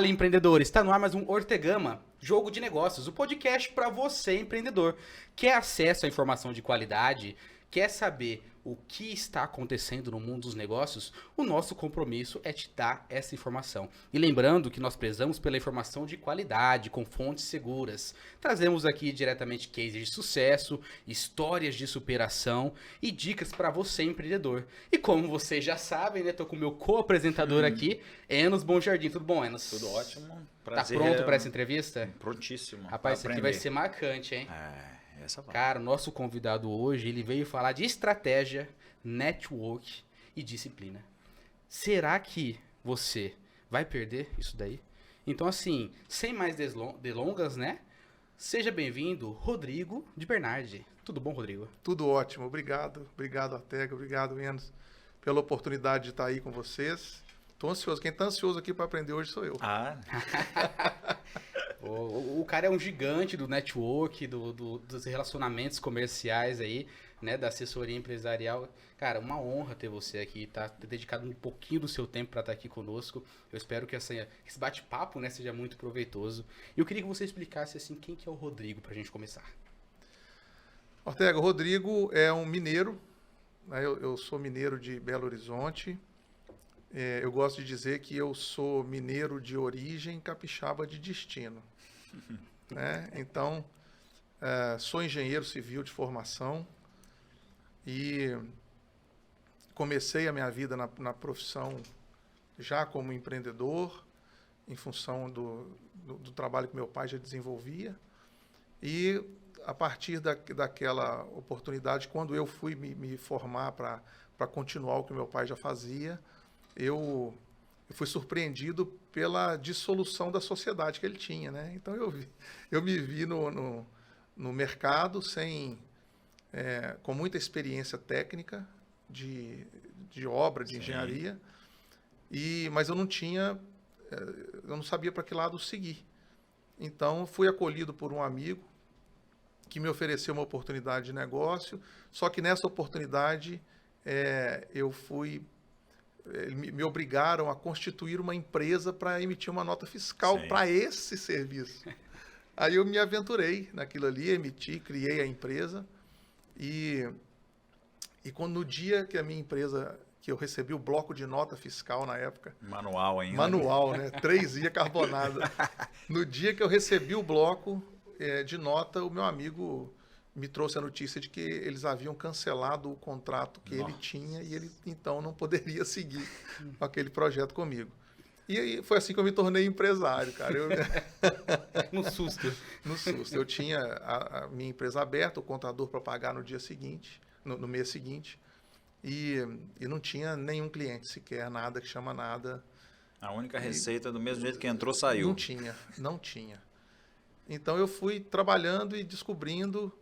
Fala, empreendedores! Está no ar mais um Ortegama, Jogo de Negócios, o podcast para você, empreendedor. Quer acesso à informação de qualidade? Quer saber o que está acontecendo no mundo dos negócios? O nosso compromisso é te dar essa informação. E lembrando que nós prezamos pela informação de qualidade, com fontes seguras. Trazemos aqui diretamente cases de sucesso, histórias de superação e dicas para você, empreendedor. E como vocês já sabem, né? Tô com o meu co-apresentador aqui, Enos Bom Jardim. Tudo bom, Enos? Tudo ótimo. Prazer. Tá pronto para essa entrevista? Prontíssimo. Rapaz, isso aqui vai ser marcante, hein? Essa vai. Cara, o nosso convidado hoje, ele veio falar de estratégia, network e disciplina. Será que você vai perder isso daí? Então, assim, sem mais delongas, né? Seja bem-vindo, Rodrigo de Bernardi. Tudo bom, Rodrigo? Tudo ótimo. Obrigado. Obrigado, Ortega. Obrigado, Enos, pela oportunidade de estar aí com vocês. Tô ansioso. Quem tá ansioso aqui para aprender hoje sou eu. O cara é um gigante do network, dos relacionamentos comerciais aí, né, da assessoria empresarial. Cara, uma honra ter você aqui, tá? Ter dedicado um pouquinho do seu tempo para estar aqui conosco. Eu espero que esse bate-papo, né, seja muito proveitoso. E eu queria que você explicasse, assim, quem que é o Rodrigo, pra gente começar. Ortega, o Rodrigo é um mineiro, né? Eu sou mineiro de Belo Horizonte. Eu gosto de dizer que eu sou mineiro de origem, capixaba de destino. Né? Então, sou engenheiro civil de formação e comecei a minha vida na profissão já como empreendedor, em função do trabalho que meu pai já desenvolvia. E a partir daquela oportunidade, quando eu fui me formar para continuar o que meu pai já fazia, eu fui surpreendido pela dissolução da sociedade que ele tinha, né? Então eu me vi no mercado com muita experiência técnica de obra, de engenharia, mas eu não sabia para que lado seguir. Então fui acolhido por um amigo que me ofereceu uma oportunidade de negócio, só que nessa oportunidade me obrigaram a constituir uma empresa para emitir uma nota fiscal para esse serviço. Aí eu me aventurei naquilo ali, criei a empresa e quando no dia que a minha empresa, que eu recebi o bloco de nota fiscal na época. Manual ainda. Manual, né? 3 dias carbonada. No dia que eu recebi o bloco de nota, o meu amigo me trouxe a notícia de que eles haviam cancelado o contrato que ele tinha e ele, então, não poderia seguir com aquele projeto comigo. E aí foi assim que eu me tornei empresário, cara. No susto. No susto. Eu tinha a minha empresa aberta, o contador para pagar no dia seguinte, no mês seguinte, e não tinha nenhum cliente sequer, nada que chama nada. A única receita, do mesmo jeito que entrou, saiu. Não tinha. Então eu fui trabalhando e descobrindo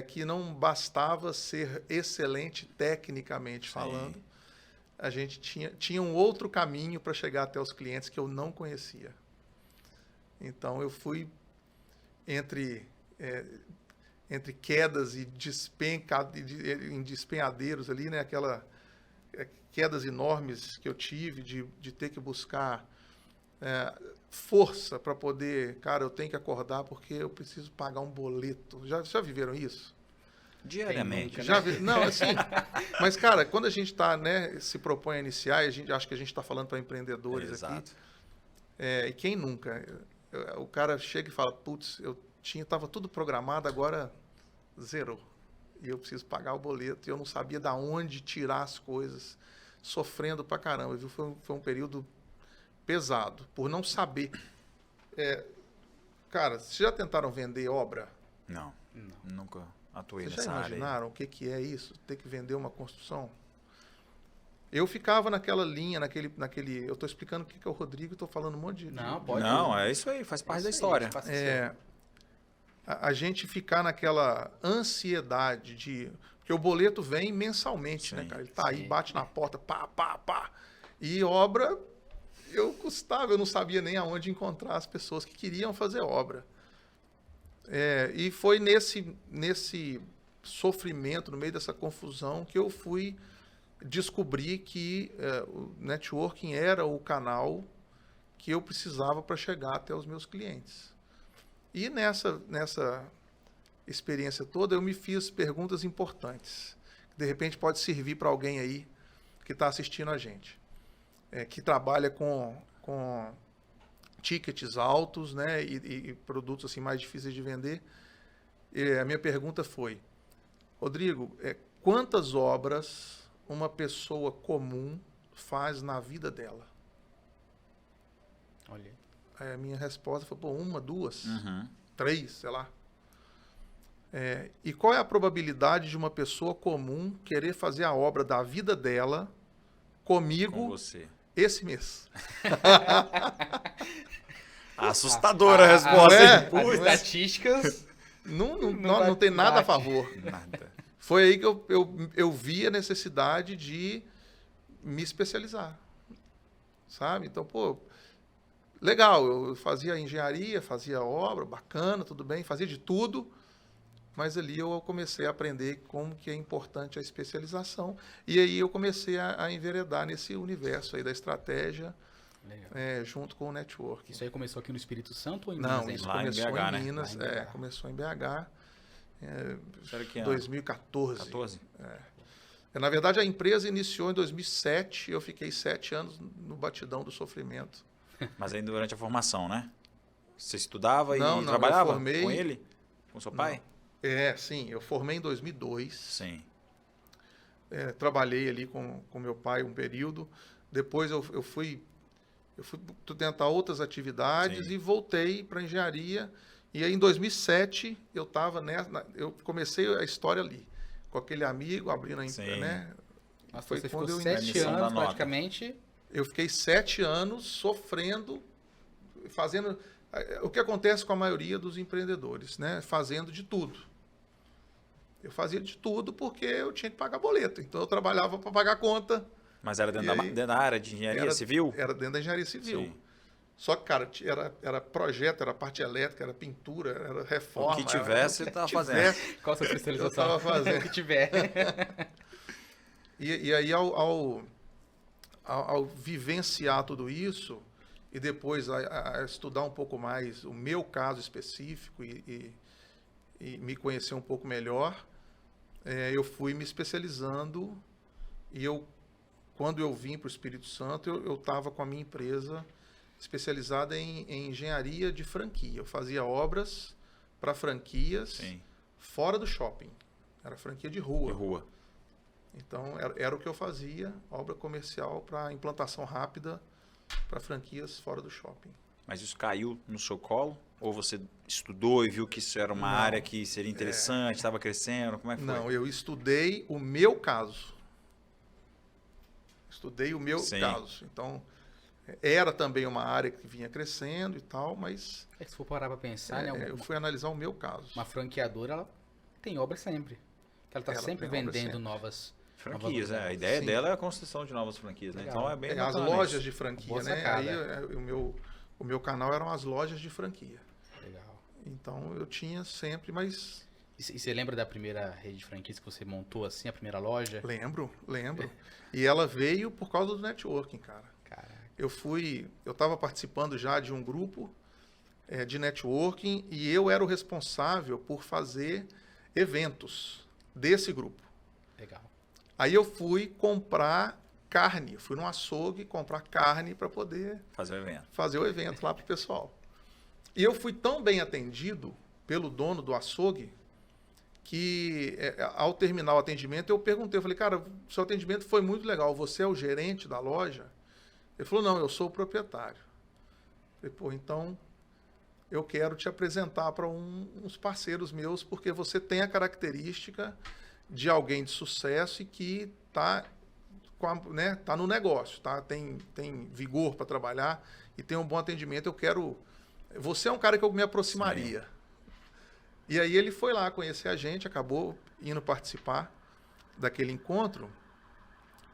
que não bastava ser excelente tecnicamente falando, a gente tinha um outro caminho para chegar até os clientes que eu não conhecia. Então eu fui entre quedas e em despenhadeiros ali, né? Quedas enormes que eu tive de ter que buscar força para poder, cara, eu tenho que acordar porque eu preciso pagar um boleto. Já viveram isso? Diariamente. Não, assim, mas, cara, quando a gente está, né, se propõe a iniciar, acho que a gente está falando para empreendedores aqui. E quem nunca? O cara chega e fala, putz, estava tudo programado, agora zerou. E eu preciso pagar o boleto, e eu não sabia de onde tirar as coisas, sofrendo pra caramba, viu? Foi um período pesado, por não saber. Cara, vocês já tentaram vender obra? Não. Nunca atuei vocês nessa área. Vocês já imaginaram o que é isso? Ter que vender uma construção? Eu ficava naquela linha, naquele... Eu estou explicando o que é o Rodrigo, estou falando um monte de... Não, pode. Não, é isso aí, faz parte da história. A gente ficar naquela ansiedade porque o boleto vem mensalmente, né, cara? Ele tá aí, bate na porta, pá, pá, pá. E obra... Eu não sabia nem aonde encontrar as pessoas que queriam fazer obra. E foi nesse sofrimento, no meio dessa confusão, que eu fui descobrir que o networking era o canal que eu precisava para chegar até os meus clientes. E nessa experiência toda, eu me fiz perguntas importantes. De repente pode servir para alguém aí que está assistindo a gente, que trabalha com tickets altos, né, e produtos assim mais difíceis de vender. A minha pergunta foi: Rodrigo, quantas obras uma pessoa comum faz na vida dela? Olha. Aí a minha resposta foi: pô, 1, 2, Uhum. 3, sei lá. E qual é a probabilidade de uma pessoa comum querer fazer a obra da vida dela comigo Com você. esse mês? Assustadora a resposta. é? hein? As Putz. estatísticas. Não tem nada a bate. favor. Nada. Foi aí que eu vi a necessidade de me especializar, sabe? Então, pô, legal, eu fazia engenharia, fazia obra, bacana, tudo bem, fazia de tudo, mas ali eu comecei a aprender como que é importante a especialização, e aí eu comecei a enveredar nesse universo aí da estratégia, Legal. junto com o network. Isso aí começou aqui no Espírito Santo ou em Não, Minas isso ainda? Lá em começou BH, em né? Minas, Lá em BH. começou em BH, Será que é 2014. 14? Na verdade, a empresa iniciou em 2007, eu fiquei 7 anos no batidão do sofrimento. Mas aí durante a formação, né? Você estudava Não, e eu trabalhava formei- com ele? Com seu pai? Sim, eu formei em 2002, Sim. trabalhei ali com meu pai um período, depois eu fui tentar outras atividades Sim. e voltei para engenharia, e aí em 2007 eu comecei a história ali, com aquele amigo, abrindo a empresa, Sim. né? Nossa, Foi você quando ficou eu 7 iniciei. A missão da anos nota. praticamente. Eu fiquei 7 anos sofrendo, fazendo o que acontece com a maioria dos empreendedores, né? Fazendo de tudo. Eu fazia de tudo porque eu tinha que pagar boleto. Então eu trabalhava para pagar conta. Mas era dentro, E aí, dentro da área de engenharia civil? Era dentro da engenharia civil. Sim. Só que, cara, era projeto, era parte elétrica, era pintura, era reforma. O que tivesse, era, você tava tivesse, Qual a sua especialização? Eu tava fazendo. O que tiver. E aí, ao vivenciar tudo isso, e depois a estudar um pouco mais o meu caso específico e me conhecer um pouco melhor, eu fui me especializando, e quando eu vim para o Espírito Santo, eu estava com a minha empresa especializada em engenharia de franquia. Eu fazia obras para franquias Sim. fora do shopping. Era franquia de rua. De rua. Então, era o que eu fazia, obra comercial para implantação rápida para franquias fora do shopping. Mas isso caiu no seu colo? Ou você estudou e viu que isso era uma Não. área que seria interessante, estava crescendo? Como é que foi? Não, eu estudei o meu caso. Estudei o meu Sim. caso. Então, era também uma área que vinha crescendo e tal, mas É que se for parar pra pensar, né? eu fui analisar o meu caso. Uma franqueadora, ela tem obra sempre. Ela tá Ela sempre tem obra vendendo sempre. novas Franquias, novas A ideia Sim. dela é a construção de novas franquias, né? Legal. Então é bem As bacana lojas isso. de franquia, Boa né? sacada. Aí o meu canal eram as lojas de franquia. Legal. Então eu tinha sempre, mas E você lembra da primeira rede de franquias que você montou assim, a primeira loja? lembro. E ela veio por causa do networking, cara. Caraca. Eu estava participando já de um grupo de networking e eu era o responsável por fazer eventos desse grupo. Legal. Aí eu fui comprar carne, fui num açougue comprar carne para poder Fazer o evento. fazer o evento lá pro pessoal. E eu fui tão bem atendido pelo dono do açougue que ao terminar o atendimento eu perguntei, eu falei, cara, seu atendimento foi muito legal, você é o gerente da loja? Ele falou, não, eu sou o proprietário. Eu falei, pô, então eu quero te apresentar para uns parceiros meus, porque você tem a característica de alguém de sucesso e que tá no negócio, tá? Tem vigor para trabalhar e tem um bom atendimento. Você é um cara que eu me aproximaria. Sim. E aí ele foi lá conhecer a gente, acabou indo participar daquele encontro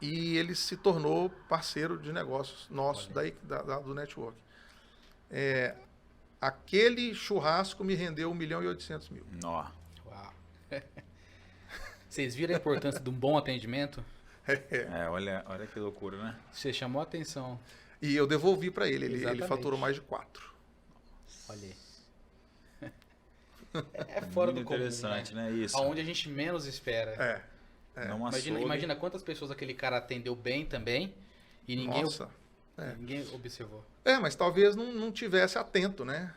e ele se tornou parceiro de negócios nosso do network. Aquele churrasco me rendeu 1.800.000. Nó. Uau. Vocês viram a importância de um bom atendimento? Olha que loucura, né? Você chamou a atenção. E eu devolvi para ele. Ele Exatamente. faturou mais de 4. Olha aí. É fora Muito do comum, interessante, né? Isso. Aonde a gente menos espera. É. Não Imagina quantas pessoas aquele cara atendeu bem também e ninguém, Nossa. ninguém observou. Mas talvez não tivesse atento, né?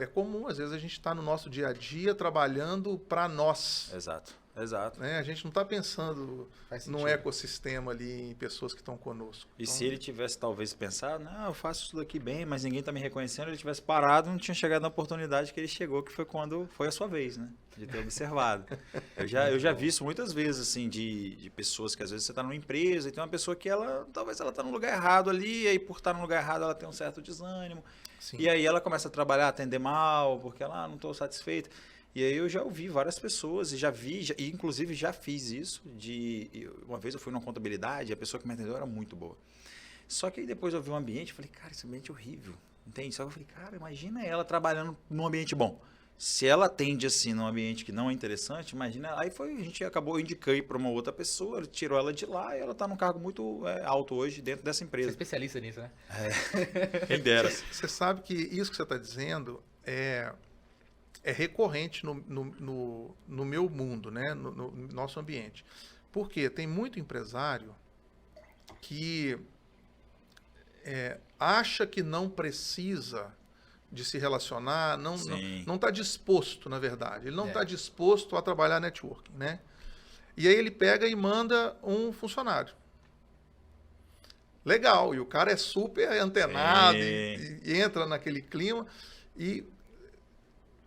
É comum, às vezes a gente está no nosso dia a dia trabalhando para nós. Exato, exato. Né? A gente não está pensando Faz num sentido. ecossistema ali, em pessoas que estão conosco. E Então, se ele tivesse talvez pensado, não, eu faço isso daqui bem, mas ninguém tá me reconhecendo, ele tivesse parado, não tinha chegado na oportunidade que ele chegou, que foi quando foi a sua vez, né? De ter observado. Eu já vi isso muitas vezes, assim, de pessoas que às vezes você tá numa empresa e tem uma pessoa que talvez ela tá no lugar errado ali, e aí por estar no lugar errado ela tem um certo desânimo. sim. E aí ela começa a trabalhar, atender mal, porque ela não estou satisfeita. E aí eu já ouvi várias pessoas, e já vi, e inclusive já fiz isso, uma vez eu fui numa contabilidade, e a pessoa que me atendeu era muito boa. Só que aí depois eu vi um ambiente, falei, cara, esse ambiente é horrível, entende? Só que eu falei, cara, imagina ela trabalhando num ambiente bom. Se ela atende assim num ambiente que não é interessante, imagina. Aí a gente acabou, eu indiquei para uma outra pessoa, ele tirou ela de lá e ela está num cargo muito alto hoje dentro dessa Você é empresa. especialista nisso, né? Quem dera. Você sabe que isso que você está dizendo é recorrente no meu mundo, né? No nosso ambiente. Porque tem muito empresário que acha que não precisa de se relacionar, não está disposto, na verdade. Ele não está disposto a trabalhar networking, né? E aí ele pega e manda um funcionário. Legal, e o cara é super antenado e entra naquele clima e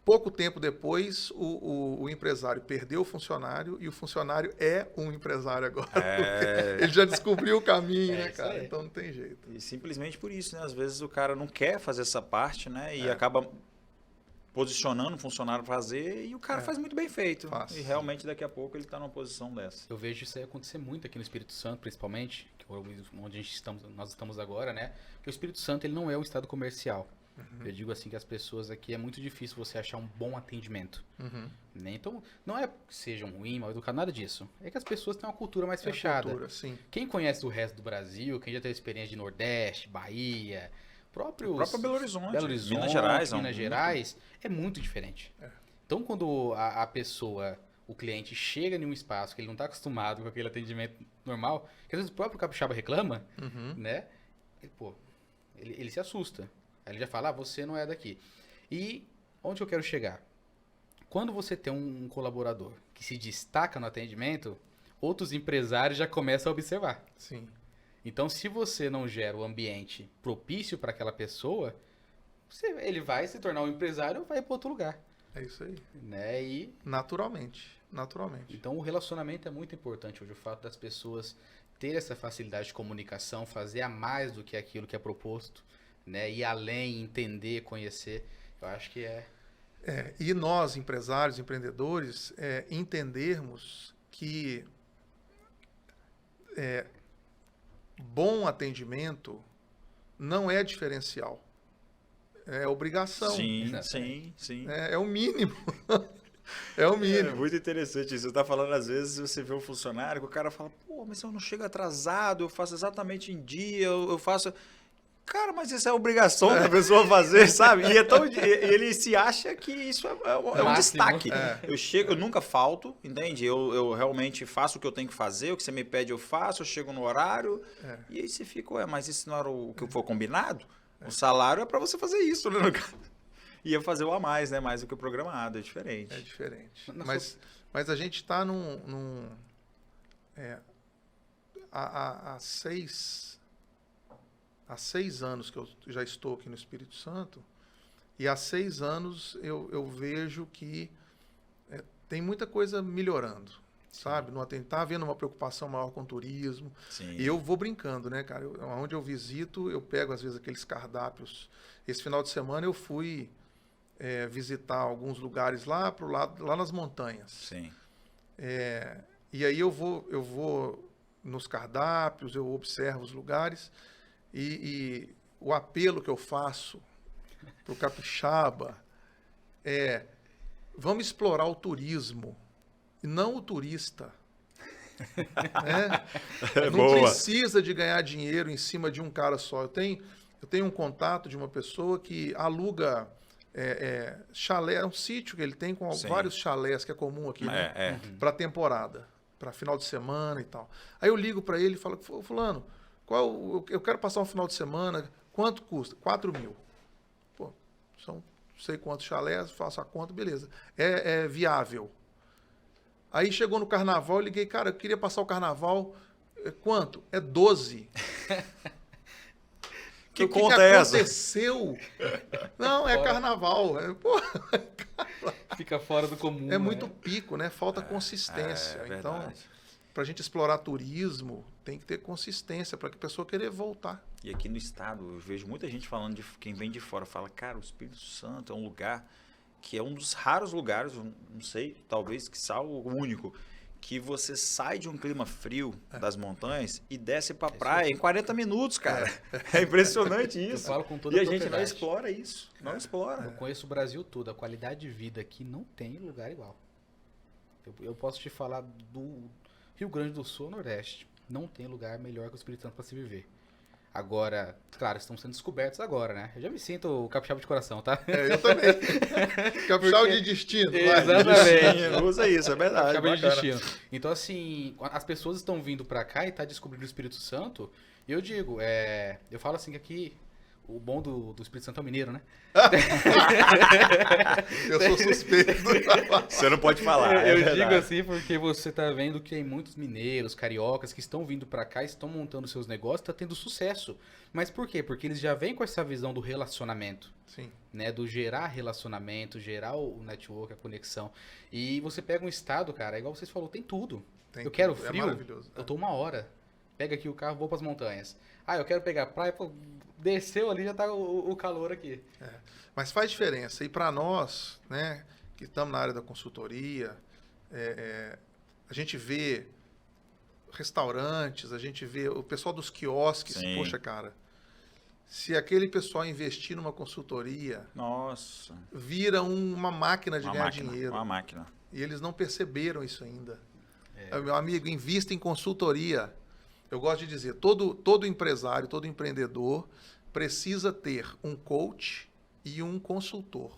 pouco tempo depois o empresário perdeu o funcionário e o funcionário é um empresário agora. Ele já descobriu o caminho, né, cara? Aí. Então não tem jeito. E simplesmente por isso, né? Às vezes o cara não quer fazer essa parte, né? E acaba posicionando o funcionário para fazer e o cara faz muito bem feito. Faz. E realmente daqui a pouco ele está numa posição dessa. Eu vejo isso aí acontecer muito aqui no Espírito Santo, principalmente, que é onde nós estamos agora, né? Porque o Espírito Santo ele não é um estado comercial. Eu digo assim que as pessoas aqui é muito difícil você achar um bom atendimento. Né? Então, não é que sejam ruim, mal educado, nada disso. É que as pessoas têm uma cultura mais fechada. Cultura, sim. Quem conhece o resto do Brasil, quem já teve experiência de Nordeste, Bahia, O próprio Belo Horizonte, Minas Gerais, é muito diferente. Então, quando a pessoa, o cliente, chega em um espaço que ele não está acostumado com aquele atendimento normal, que às vezes o próprio capixaba reclama, né? Ele se assusta. Aí ele já fala, você não é daqui. E onde eu quero chegar? Quando você tem um colaborador que se destaca no atendimento, outros empresários já começam a observar. Sim. Então, se você não gera o ambiente propício para aquela pessoa, ele vai se tornar um empresário ou vai para outro lugar. É isso aí. Né? E, Naturalmente. então, o relacionamento é muito importante hoje. O fato das pessoas terem essa facilidade de comunicação, fazer a mais do que aquilo que é proposto, né? Ir além, entender, conhecer. Eu acho que E nós, empresários, empreendedores, entendermos que bom atendimento não é diferencial. É obrigação. Sim. É o mínimo. É o mínimo. É muito interessante isso. Você está falando, às vezes, você vê um funcionário que o cara fala, pô, mas eu não chego atrasado, eu faço exatamente em dia, eu faço... Cara, mas isso é obrigação da pessoa fazer, sabe? E ele se acha que isso é um destaque. Eu nunca falto, entende? Eu realmente faço o que eu tenho que fazer, o que você me pede eu faço, eu chego no horário. E aí você fica, mas isso não era o que foi combinado? O salário é para você fazer isso, né? Ia fazer o a mais, né? Mais do que o programado, é diferente. É diferente. Mas a gente está há 6 anos que eu já estou aqui no Espírito Santo, e há 6 anos eu vejo que tem muita coisa melhorando, sabe? Está havendo uma preocupação maior com o turismo. Sim. E eu vou brincando, né, cara? Onde eu visito, eu pego às vezes aqueles cardápios. Esse final de semana eu fui visitar alguns lugares lá nas montanhas. Sim. E aí eu vou nos cardápios, eu observo os lugares. E o apelo que eu faço para o capixaba vamos explorar o turismo e não o turista. Né? Não Boa. precisa de ganhar dinheiro em cima de um cara só. Eu tenho um contato de uma pessoa que aluga chalé, é um sítio que ele tem com Sim. vários chalés, que é comum aqui, né? Uhum. Para temporada, para final de semana e tal. Aí eu ligo para ele e falo, fulano, eu quero passar um final de semana, quanto custa? 4 mil. Pô, são não sei quantos chalés, faço a conta, beleza. É viável. Aí chegou no carnaval, eu liguei, cara, eu queria passar o carnaval, quanto? É 12. Que O conta é essa? aconteceu? Não, é carnaval. Fica fora do comum. É muito pico, né? Falta consistência. Então, verdade. para a gente explorar turismo, tem que ter consistência para que a pessoa querer voltar. E aqui no estado, eu vejo muita gente falando de quem vem de fora, fala, cara, o Espírito Santo é um lugar que é um dos raros lugares, não sei, talvez que seja o único, que você sai de um clima frio das montanhas e desce pra praia em 40 minutos, cara. É impressionante isso. Eu falo com toda E a a gente não propriedade. explora isso. Não explora. Eu conheço o Brasil todo. A qualidade de vida aqui não tem lugar igual. Eu posso te falar do Rio Grande do Sul ao Nordeste. Não tem lugar melhor que o Espírito Santo para se viver. Agora, claro, estão sendo descobertos agora, né? Eu já me sinto capixaba de coração, tá? Eu também. Capixaba de destino. vai. Exatamente. Usa isso, é verdade. Capixaba de bacana. destino. Então, assim, as pessoas estão vindo pra cá e tá descobrindo o Espírito Santo. E eu digo, eu falo assim que aqui, o bom do Espírito Santo é o mineiro, né? Eu sou suspeito. Você não pode falar. Eu é verdade. digo assim porque você tá vendo que tem muitos mineiros, cariocas que estão vindo pra cá, estão montando seus negócios, tá tendo sucesso. Mas por quê? Porque eles já vêm com essa visão do relacionamento, Sim. né? Do gerar relacionamento, gerar o network, a conexão. E você pega um estado, cara, igual vocês falaram, tem tudo. Tem eu quero tudo. É frio, maravilhoso. eu tô 1 hora. Pega aqui o carro, vou pras montanhas. Ah, eu quero pegar praia, pô, desceu ali, já tá o calor aqui. Mas faz diferença. E para nós, né, que estamos na área da consultoria, a gente vê restaurantes, a gente vê o pessoal dos quiosques. Sim. Poxa, cara, se aquele pessoal investir numa consultoria, Nossa. vira uma máquina de Uma ganhar máquina. dinheiro. Uma máquina. E eles não perceberam isso ainda. Meu amigo, invista em consultoria. Eu gosto de dizer, todo empresário, todo empreendedor precisa ter um coach e um consultor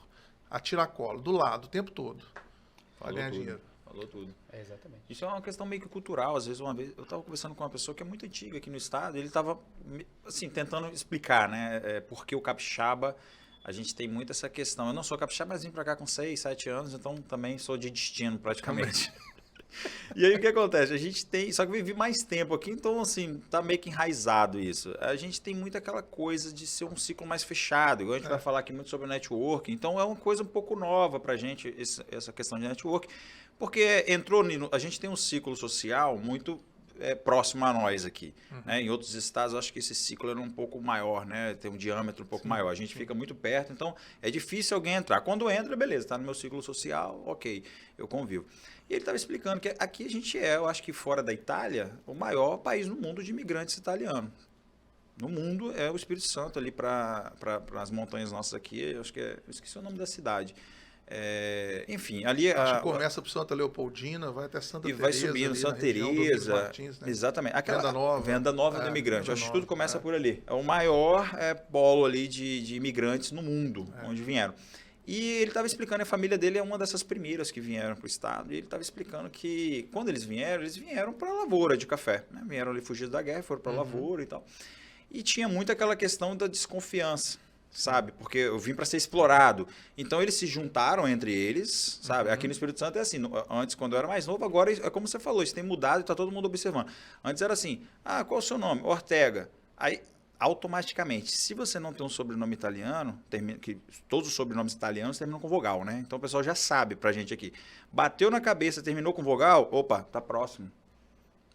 a tiracolo, do lado, o tempo todo, para ganhar dinheiro. Falou tudo. Exatamente. Isso é uma questão meio que cultural. Às vezes, uma vez, eu estava conversando com uma pessoa que é muito antiga aqui no estado, e ele estava, assim, tentando explicar, né, porque o capixaba, a gente tem muito essa questão. Eu não sou capixaba, mas vim para cá com 6, 7 anos, então também sou de destino, praticamente. E aí o que acontece? A gente tem, só que eu vivi mais tempo aqui, então assim, tá meio que enraizado isso. A gente tem muito aquela coisa de ser um ciclo mais fechado, igual a gente vai falar aqui muito sobre network, então é uma coisa um pouco nova pra gente essa questão de network, porque a gente tem um ciclo social muito próximo a nós aqui, né? Em outros estados eu acho que esse ciclo era um pouco maior, né? Tem um diâmetro um pouco maior, a gente fica muito perto, então é difícil alguém entrar. Quando entra, beleza, tá no meu ciclo social, ok, eu convivo. E ele estava explicando que aqui a gente eu acho que fora da Itália, o maior país no mundo de imigrantes italianos. No mundo é o Espírito Santo ali para as montanhas nossas aqui, eu acho que eu esqueci o nome da cidade. Enfim, ali... Acho que começa por Santa Leopoldina, vai até Santa Teresa. E vai subindo, Santa Teresa, Martins, né? exatamente. Venda Nova do imigrante, Venda acho que Nova, tudo começa por ali. É o maior polo ali de imigrantes no mundo, onde vieram. E ele estava explicando, a família dele é uma dessas primeiras que vieram para o estado, e ele estava explicando que quando eles vieram para a lavoura de café, né? Vieram ali fugidos da guerra, foram para a lavoura e tal. E tinha muito aquela questão da desconfiança, sabe? Porque eu vim para ser explorado. Então eles se juntaram entre eles, sabe? Aqui no Espírito Santo é assim, antes quando eu era mais novo, agora é como você falou, isso tem mudado e está todo mundo observando. Antes era assim, qual é o seu nome? Ortega. Aí automaticamente, se você não tem um sobrenome italiano, que todos os sobrenomes italianos terminam com vogal, né? Então o pessoal já sabe pra gente aqui. Bateu na cabeça, terminou com vogal, opa, tá próximo.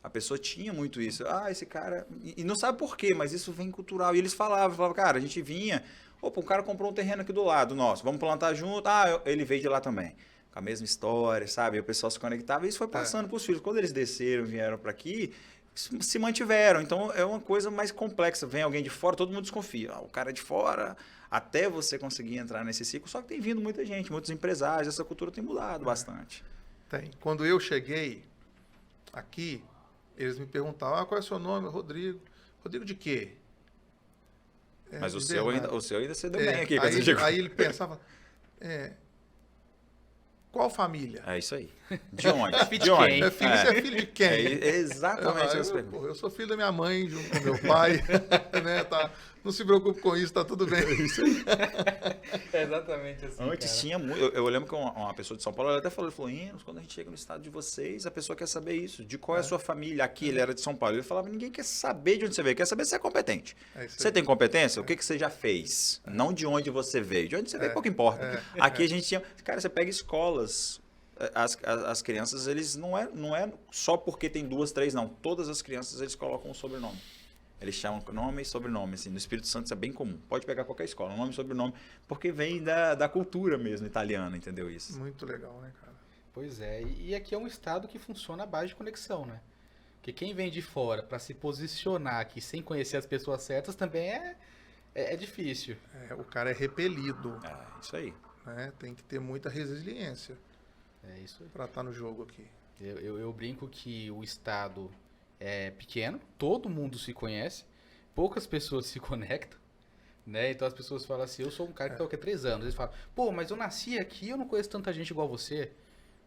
A pessoa tinha muito isso. Esse cara... E não sabe por quê, mas isso vem cultural. E eles falavam, cara, a gente vinha... Opa, um cara comprou um terreno aqui do lado nosso, vamos plantar junto. Ele veio de lá também. Com a mesma história, sabe? E o pessoal se conectava e isso foi passando pros filhos. Quando eles desceram, vieram para aqui, se mantiveram. Então é uma coisa mais complexa. Vem alguém de fora, todo mundo desconfia. O cara é de fora, até você conseguir entrar nesse ciclo. Só que tem vindo muita gente, muitos empresários. Essa cultura tem mudado bastante. Tem. Quando eu cheguei aqui, eles me perguntavam, qual é o seu nome? Rodrigo. Rodrigo de quê? Mas o de seu Bernardo. ainda você deu bem aqui. Aí ele pensava, qual família? É isso aí. De onde? De onde? Você é filho de quem? É exatamente essa pergunta. Eu sou filho da minha mãe, junto com meu pai. Né, tá, não se preocupe com isso, tá tudo bem. É exatamente assim, Antes tinha muito. Eu lembro que uma pessoa de São Paulo ela até falou, Enos, quando a gente chega no estado de vocês, a pessoa quer saber isso, de qual é a sua família. Aqui ele era de São Paulo. Ele falava, ninguém quer saber de onde você veio, quer saber se você é competente. Você tem competência? O que você já fez? Não de onde você veio. De onde você veio, pouco importa. Aqui a gente tinha. Cara, você pega escolas. As crianças, eles não é só porque tem 2, 3, não. Todas as crianças, eles colocam um sobrenome. Eles chamam nome e sobrenome, assim. No Espírito Santo isso é bem comum. Pode pegar qualquer escola, nome e sobrenome, porque vem da cultura mesmo italiana, entendeu isso? Muito legal, né, cara? Pois é, e aqui é um estado que funciona à base de conexão, né? Porque quem vem de fora para se posicionar aqui sem conhecer as pessoas certas também é difícil. O cara é repelido. Isso aí. Né? Tem que ter muita resiliência. É isso aí. Para estar no jogo aqui. Eu brinco que o estado é pequeno, todo mundo se conhece, poucas pessoas se conectam, né? Então as pessoas falam assim, eu sou um cara que está aqui há 3 anos. Eles falam, pô, mas eu nasci aqui e eu não conheço tanta gente igual você.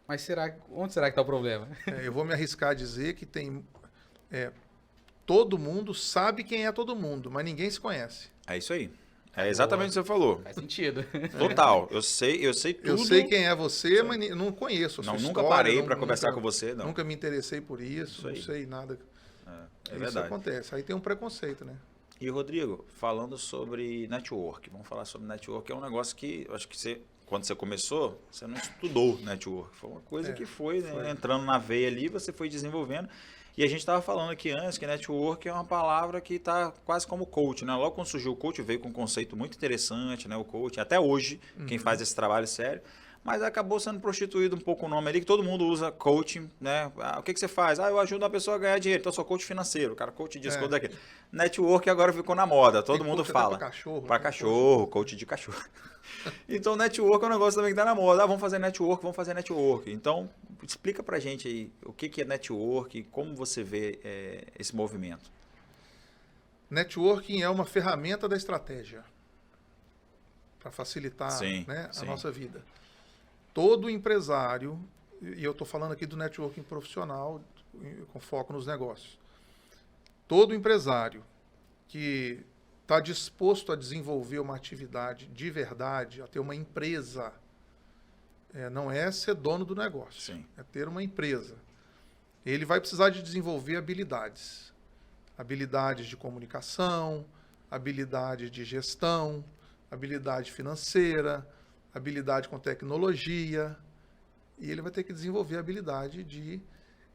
Mas onde será que está o problema? Eu vou me arriscar a dizer que tem... todo mundo sabe quem é todo mundo, mas ninguém se conhece. É isso aí. É exatamente o que você falou. Faz sentido. Total. Eu sei tudo. Eu sei quem é você, mas não conheço a sua nunca história, parei para conversar com você, não. Nunca me interessei por isso, não sei nada. É verdade. Isso acontece. Aí tem um preconceito, né? E, Rodrigo, falando sobre network, vamos falar sobre network, é um negócio que eu acho que quando você começou, você não estudou network. Foi uma coisa que foi, né, entrando na veia ali, você foi desenvolvendo. E a gente estava falando aqui antes que network é uma palavra que está quase como coach, né? Logo quando surgiu o coach, veio com um conceito muito interessante, né? O coach, até hoje, quem faz esse trabalho sério, mas acabou sendo prostituído um pouco o nome ali, que todo mundo usa coaching, né? O que você faz? Eu ajudo a pessoa a ganhar dinheiro, então eu sou coach financeiro, cara, coach disso, coach daquilo. Network agora ficou na moda, todo mundo fala. Para cachorro, coach de cachorro. Então, network é um negócio também que está na moda. Vamos fazer network. Então, explica pra gente aí o que é network, como você vê esse movimento. Networking é uma ferramenta da estratégia para facilitar a nossa vida. Todo empresário, e eu estou falando aqui do networking profissional, com foco nos negócios, todo empresário que está disposto a desenvolver uma atividade de verdade, a ter uma empresa, não é ser dono do negócio, é ter uma empresa. Ele vai precisar de desenvolver habilidades. Habilidades de comunicação, habilidade de gestão, habilidade financeira, habilidade com tecnologia. E ele vai ter que desenvolver a habilidade de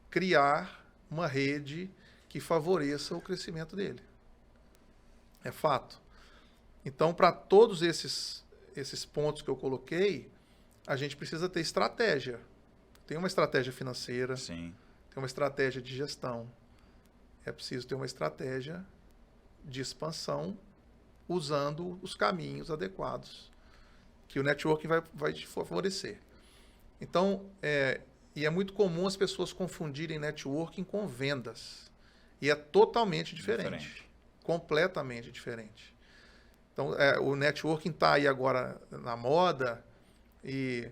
criar uma rede que favoreça o crescimento dele. É fato. Então, para todos esses pontos que eu coloquei, a gente precisa ter estratégia. Tem uma estratégia financeira, tem uma estratégia de gestão. É preciso ter uma estratégia de expansão usando os caminhos adequados que o networking vai te favorecer. Então, e é muito comum as pessoas confundirem networking com vendas. E é totalmente diferente. Completamente diferente. Então, o networking está aí agora na moda e,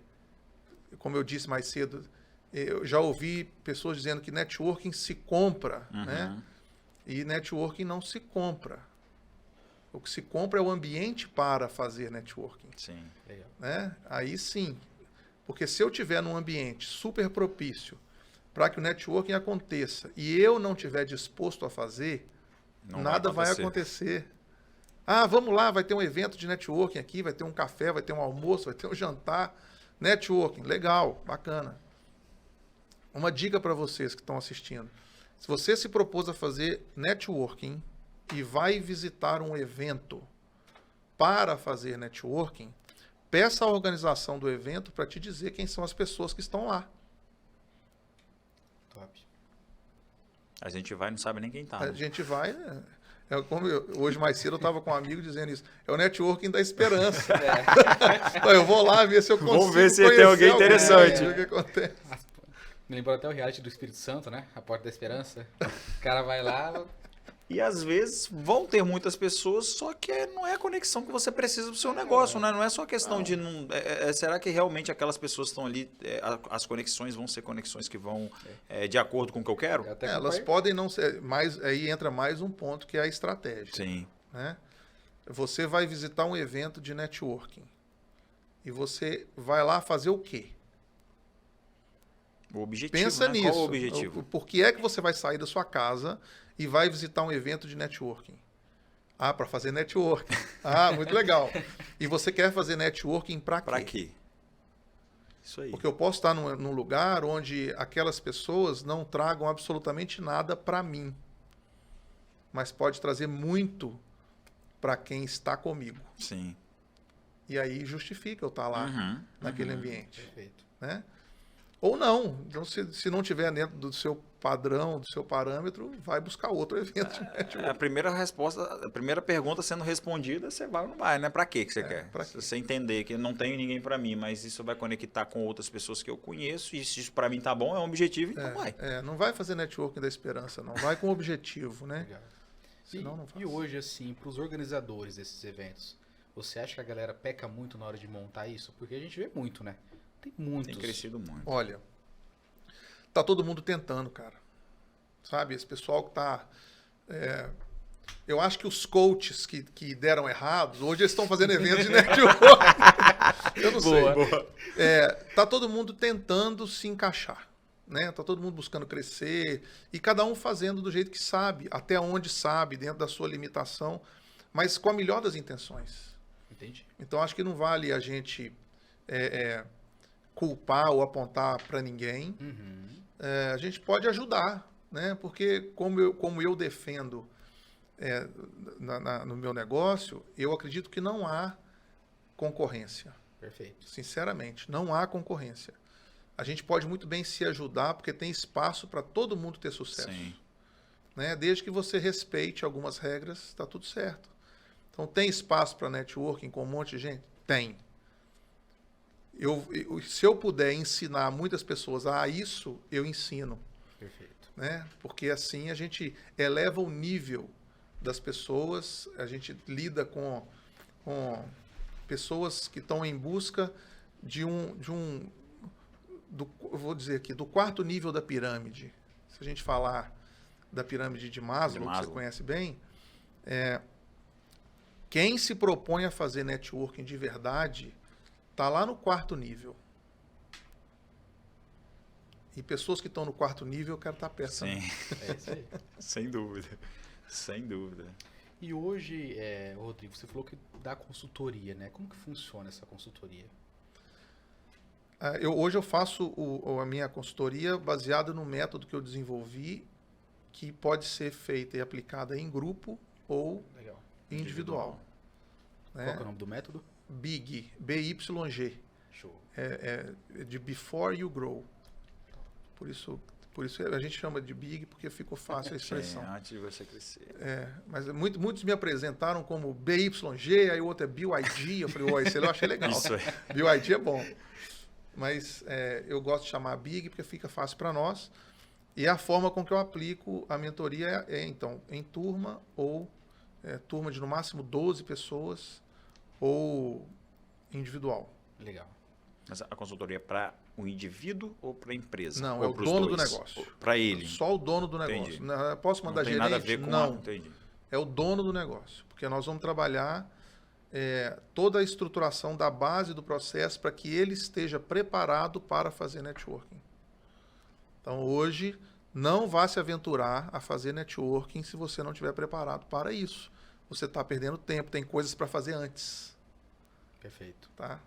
como eu disse mais cedo, eu já ouvi pessoas dizendo que networking se compra, né? E networking não se compra. O que se compra é o ambiente para fazer networking. Né? Aí sim. Porque se eu tiver num ambiente super propício para que o networking aconteça e eu não estiver disposto a fazer, nada vai acontecer. Vamos lá, vai ter um evento de networking aqui, vai ter um café, vai ter um almoço, vai ter um jantar. Networking, legal, bacana. Uma dica para vocês que estão assistindo. Se você se propôs a fazer networking e vai visitar um evento para fazer networking, peça à organização do evento para te dizer quem são as pessoas que estão lá. Top. A gente vai e não sabe nem quem está. A gente vai... como hoje mais cedo eu estava com um amigo dizendo isso. É o networking da esperança. Então, eu vou lá ver se eu consigo Vamos ver se tem alguém interessante. O que acontece. Me lembrou até o reality do Espírito Santo, né? A Porta da Esperança. O cara vai lá... E às vezes vão ter muitas pessoas, só que não é a conexão que você precisa pro seu negócio, né? Não é só questão de não. Será que realmente aquelas pessoas que estão ali, as conexões vão ser conexões que vão de acordo com o que eu quero? Elas podem não ser, mas aí entra mais um ponto que é a estratégia. Sim. Né? Você vai visitar um evento de networking e você vai lá fazer o quê? O objetivo, Pensa né? nisso. Qual o objetivo? Por que é que você vai sair da sua casa e vai visitar um evento de networking? Ah, para fazer networking. Ah, muito legal. E você quer fazer networking para quê? Para quê? Isso aí. Porque eu posso estar num lugar onde aquelas pessoas não tragam absolutamente nada para mim, mas pode trazer muito para quem está comigo. Sim. E aí justifica eu estar lá naquele ambiente. Perfeito. Né? Ou não. Então, se não tiver dentro do seu padrão, do seu parâmetro, vai buscar outro evento de networking. A primeira resposta, a primeira pergunta sendo respondida, você vai ou não vai, né? Pra quê que você quer? Pra Se quê? você entender que não tem ninguém pra mim, mas isso vai conectar com outras pessoas que eu conheço, e se isso pra mim tá bom, é um objetivo, então vai. Não vai fazer networking da esperança, não. Vai com objetivo, né? Legal. Senão não faz. E hoje, assim, para os organizadores desses eventos, você acha que a galera peca muito na hora de montar isso? Porque a gente vê muito, né? Tem muitos. Tem crescido muito. Olha, tá todo mundo tentando, cara. Sabe? Esse pessoal que tá... eu acho que os coaches que deram errado, hoje eles estão fazendo eventos de networking. Eu não sei. Boa. Tá todo mundo tentando se encaixar. Né? Tá todo mundo buscando crescer e cada um fazendo do jeito que sabe, até onde sabe, dentro da sua limitação, mas com a melhor das intenções. Entendi. Então acho que não vale a gente culpar ou apontar para ninguém. A gente pode ajudar, né? Porque como eu defendo no meu negócio, eu acredito que não há concorrência. Perfeito. Sinceramente, não há concorrência. A gente pode muito bem se ajudar, porque tem espaço para todo mundo ter sucesso. Sim. Né? Desde que você respeite algumas regras, está tudo certo. Então, tem espaço para networking com um monte de gente? Tem. Se eu puder ensinar muitas pessoas a isso, eu ensino. Perfeito. Né? Porque assim a gente eleva o nível das pessoas, a gente lida com pessoas que estão em busca eu vou dizer aqui, do quarto nível da pirâmide. Se a gente falar da pirâmide de Maslow, que você conhece bem, quem se propõe a fazer networking de verdade está lá no quarto nível. E pessoas que estão no quarto nível, eu quero estar perto. Sim. É isso aí. Sem dúvida. Sem dúvida. E hoje, Rodrigo, você falou que dá consultoria, né? Como que funciona essa consultoria? Hoje eu faço a minha consultoria baseada no método que eu desenvolvi, que pode ser feita e aplicada em grupo ou Legal. individual. Qual que é o nome do método? BYG, BYG, Show. de Before You Grow. Por isso a gente chama de Big, porque ficou fácil a expressão. Antes de você crescer. Mas muitos me apresentaram como BYG, aí o outro é BYG. Eu falei, esse eu achei legal. Isso BYG é bom. Mas eu gosto de chamar Big porque fica fácil para nós. E a forma com que eu aplico a mentoria então, em turma ou turma de no máximo 12 pessoas ou individual. Legal. Mas a consultoria é para o indivíduo ou para a empresa? Não, ou é o dono do dois? negócio. Para ele. Só o dono do negócio. Entendi. Não, posso mandar Não tem gerente? nada a ver com não. Entendi. É o dono do negócio. Porque nós vamos trabalhar toda a estruturação da base do processo para que ele esteja preparado para fazer networking. Então, hoje, não vá se aventurar a fazer networking se você não estiver preparado para isso. Você está perdendo tempo, tem coisas para fazer antes. Perfeito. Tá?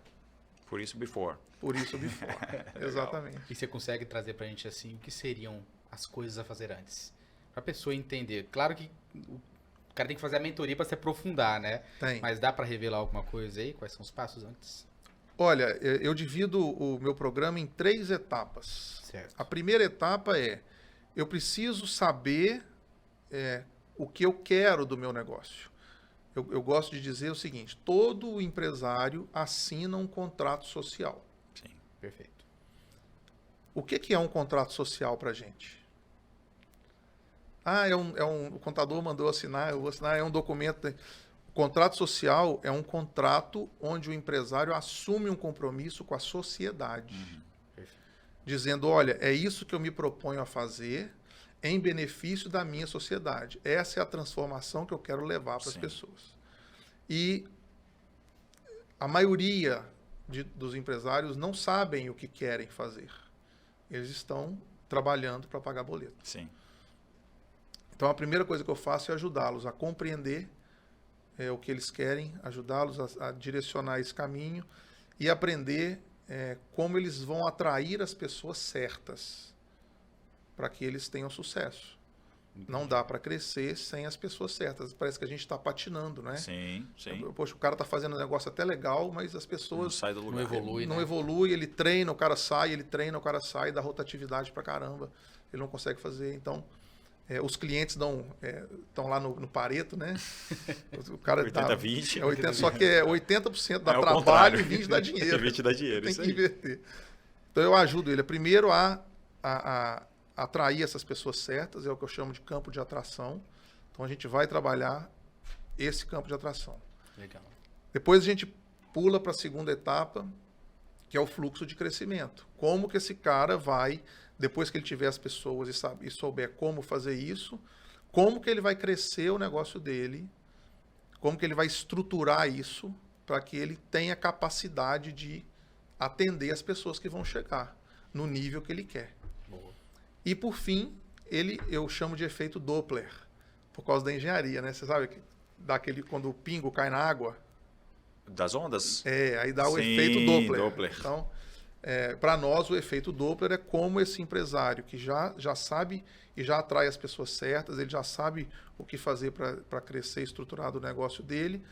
Por isso, before. Por isso, before. Exatamente. E você consegue trazer pra gente, assim, o que seriam as coisas a fazer antes? Pra pessoa entender. Claro que o cara tem que fazer a mentoria para se aprofundar, né? Tem. Mas dá para revelar alguma coisa aí? Quais são os passos antes? Olha, eu divido o meu programa em 3 etapas. Certo. A primeira etapa eu preciso saber o que eu quero do meu negócio. Eu gosto de dizer o seguinte, todo empresário assina um contrato social. Sim. Perfeito. O que é um contrato social para a gente? O contador mandou assinar, eu vou assinar, é um documento. O contrato social é um contrato onde o empresário assume um compromisso com a sociedade. Dizendo, olha, é isso que eu me proponho a fazer em benefício da minha sociedade. Essa é a transformação que eu quero levar para as pessoas. E a maioria dos empresários não sabem o que querem fazer. Eles estão trabalhando para pagar boleto. Sim. Então, a primeira coisa que eu faço é ajudá-los a compreender o que eles querem, ajudá-los a direcionar esse caminho e aprender como eles vão atrair as pessoas certas para que eles tenham sucesso. Não dá para crescer sem as pessoas certas. Parece que a gente está patinando, né? Sim, sim. Poxa, o cara está fazendo um negócio até legal, mas as pessoas... Não sai do lugar. Não evolui, Não né? evolui, ele treina, o cara sai, dá rotatividade pra caramba. Ele não consegue fazer. Então, os clientes estão lá no Pareto, né? O cara 80-20. 80, só que 80% dá o trabalho contrário. e 20% dá dinheiro. 20 dá dinheiro, Tem isso que aí. inverter. Então, eu ajudo ele primeiro a atrair essas pessoas certas, é o que eu chamo de campo de atração. Então, a gente vai trabalhar esse campo de atração. Legal. Depois a gente pula para a segunda etapa, que é o fluxo de crescimento. Como que esse cara vai, depois que ele tiver as pessoas e souber como fazer isso, como que ele vai crescer o negócio dele, como que ele vai estruturar isso para que ele tenha capacidade de atender as pessoas que vão chegar no nível que ele quer. Boa. E por fim, eu chamo de efeito Doppler, por causa da engenharia, né? Você sabe que dá quando o pingo cai na água, Das ondas? aí dá o Sim, efeito Doppler. Doppler. Então, para nós, o efeito Doppler é como esse empresário que já sabe e já atrai as pessoas certas, ele já sabe o que fazer para crescer estruturado o negócio dele,